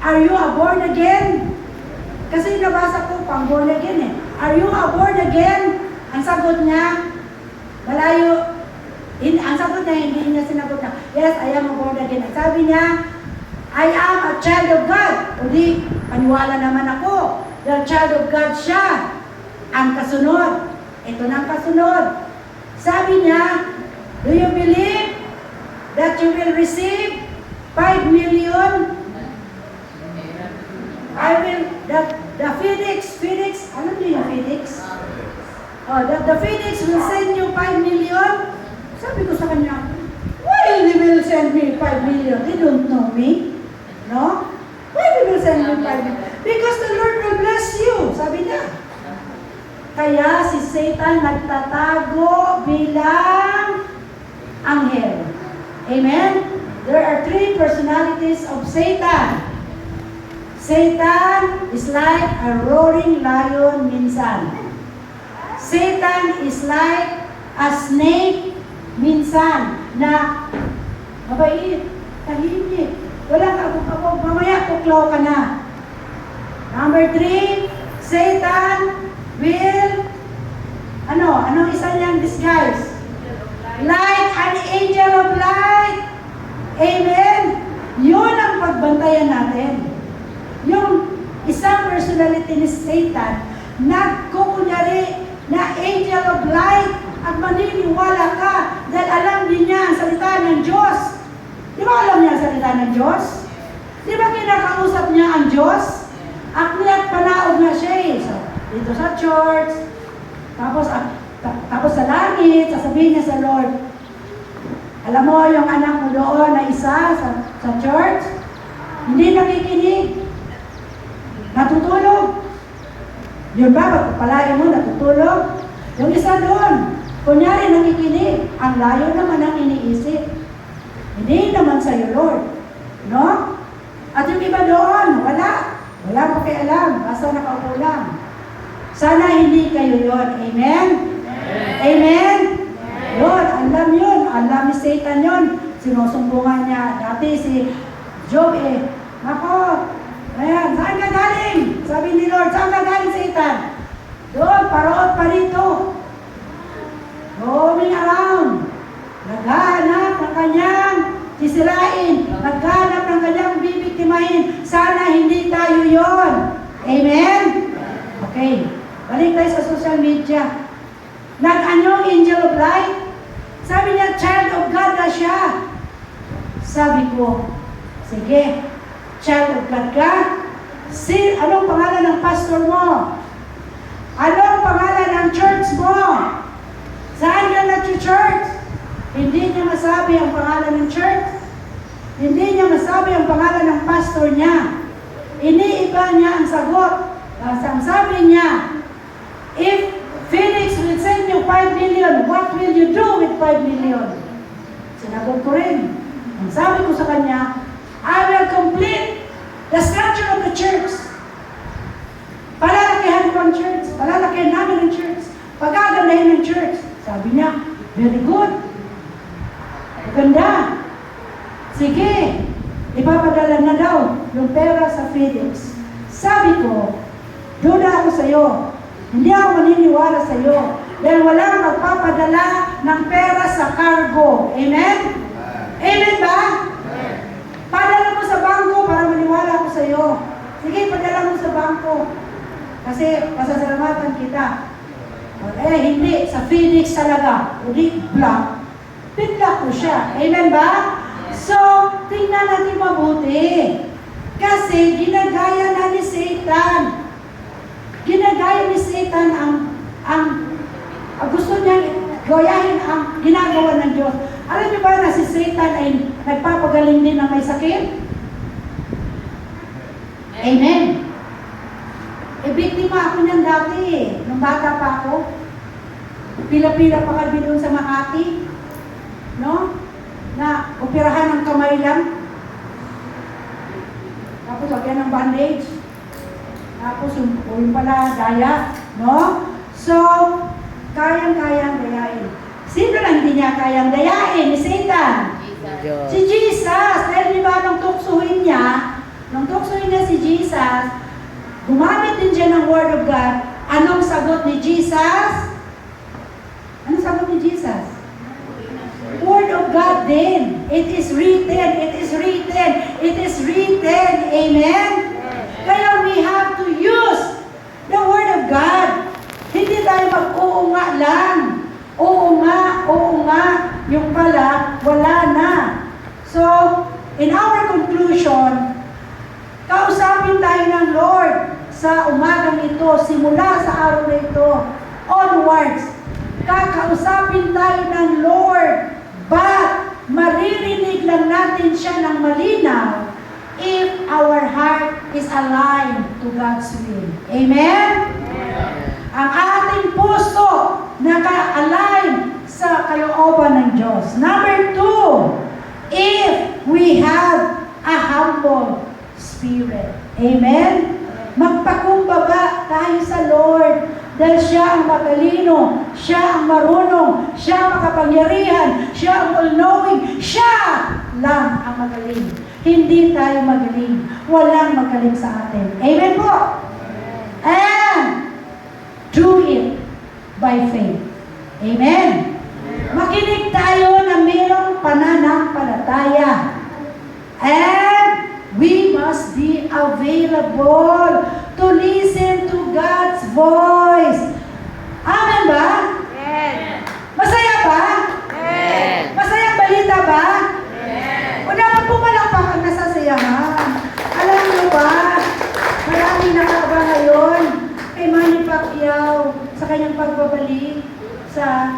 Are you a born again? Kasi nabasa ko, pang born again eh. Are you a born again? Ang sagot niya, malayo. Ang sagot niya, hindi niya sinagot na, yes, I am a born again. Ang sabi niya, I am a child of God. O di, paniwala naman ako. The child of God siya. Ang kasunod. Ito na ang kasunod. Sabi niya, do you believe that you will receive 5 million? I will, the Phoenix, ano niyo yung Phoenix? The Phoenix will send you 5 million. Sabi ko sa kanya, why they will send me 5 million? They don't know me. No? Why they will send me 5 million? Because the Lord will bless you. Sabi niya. Kaya si Satan nagtatago bilang anghel. Amen? There are 3 personalities of Satan. Satan is like a roaring lion minsan. Satan is like a snake minsan na mabait, tahimik. Walang kabog-kabog, mamaya tuklaw ka na. Number 3, Satan will, anong isa niyang disguise? Like an angel of light. Amen? Yun ang pagbantayan natin. Yung isang personality ni Satan, nagkukunyari na angel of light at maniniwala ka dahil alam din niya ang salita ng Diyos. Di ba alam niya ang salita ng Diyos? Di ba kinakausap niya ang Diyos? At panaog na siya eh. So, dito sa church, tapos sa langit, sasabihin niya sa Lord, alam mo yung anak mo doon na isa sa church, hindi nakikinig, natutulog. Yun ba, pagpapalain mo, natutulog? Yung isa doon, kunyari nakikinig, ang layo naman ang iniisip. Hindi naman sa'yo, Lord. No? At yung iba doon, wala pakialam, basta nakaupo lang. Sana hindi kayo yun. Amen? Amen? Yun, alam yun. Alam ni Satan yun. Sinusumbungan niya. Dati si Job Nako, ayan, saan ka galing? Sabi ni Lord, saan ka galing, Satan? Doon, paroot pa rito. Roaming around. Naghahanap ng kanyang sisirain, naghanap ng kanyang bibiktimahin. Sana hindi tayo yon. Amen? Okay. Balik tayo sa social media. Nag-anyong angel of light. Sabi niya, child of God na siya. Sabi ko, sige, child of God ka? Anong pangalan ng pastor mo? Anong pangalan ng church mo? Saan ka nag-church? Hindi niya masabi ang pangalan ng church. Hindi niya masabi ang pangalan ng pastor niya. Iniiba niya ang sagot. Ang sabi niya, if Felix will send you 5 million, what will you do with 5 million? Sinagot ko rin. Ang sabi ko sa kanya, I will complete the structure of the church. Palalakihan ko ang church. Palalakihan namin ang church. Pagagandahin ng church. Sabi niya, very good. Maganda. Sige, ipapadala na daw yung pera sa Felix. Sabi ko, duda ako sa iyo. Hindi ako maniniwala sa iyo. Dahil walang magpapadala ng pera sa cargo. Amen? Amen ba? Padala mo sa bangko para maniwala ako sa iyo. Sige, padala mo sa bangko. Kasi pasasalamatan kita. Hindi. Sa Phoenix talaga. Udi, black. Bigla ko siya. Amen ba? So, tingnan natin mabuti. Kasi ginagaya na ni Satan. Ginagaya ni Satan ang gusto niya gayahin ang ginagawa ng Diyos. Alam niyo ba na si Satan ay nagpapagaling din na may sakit? Amen. Biktima ako niyan dati nung bata pa ako. Pila-pila pa kami doon sa Makati. No? Na operahan ng kamay lang. Tapos lagyan ng bandage. Tapos yung pala daya. No? So, kayang-kayang dayain. Sino lang hindi niya kayang dayain? Ni Satan. Diyos. Si Jesus. Dahil di ba nung tuksuhin niya si Jesus, gumamit din siya ng Word of God. Anong sagot ni Jesus? Anong sagot ni Jesus? Word of God din. It is written. It is written. It is written. Amen? Kaya we have to use the Word of God. Hindi tayo mag-oo nga lang. Oo nga. Yung pala, wala na. So, in our conclusion, kausapin tayo ng Lord sa umagang ito, simula sa araw na ito, onwards. Kakausapin tayo ng Lord, but maririnig lang natin siya ng malinaw if our heart is aligned to God's will. Amen? Ang ating puso naka-align sa kalooban ng Diyos. Number 2, if we have a humble spirit. Amen? Magpakumbaba tayo sa Lord dahil siya ang matalino, siya ang marunong, siya ang makapangyarihan, siya ang all-knowing, siya lang ang magaling. Hindi tayo magaling. Walang magaling sa atin. Amen po? And do it by faith. Amen? Makinig tayo na mayroong pananampalataya. And we must be available to listen to God's voice. Amen ba? Amen. Masaya ba? Amen. Masayang balita ba? Amen. O dapat pumalakpakan na sasayahan. Alam niyo ba, maraming nakaba ngayon kay Manny Pacquiao sa kanyang pagbabalik sa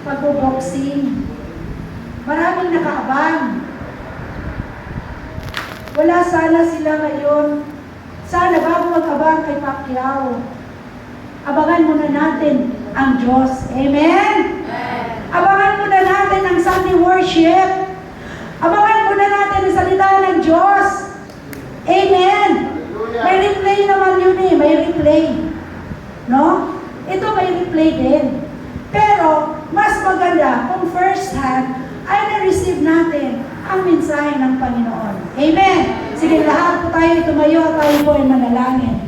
pagbo-boxing. Maraming nakaabang. Wala sana sila ngayon. Sana bago mag-abang kay Pacquiao, abangan muna natin ang Diyos. Amen? Abangan muna natin ang Sunday worship. Abangan muna natin ang salita ng Diyos. Amen? May replay naman yun eh. May replay. No? Ito may replay din. Pero, mas maganda kung first hand ay na-receive natin ang mensahe ng Panginoon. Amen? Sige, lahat po tayo tumayo at tayo po ay manalangin.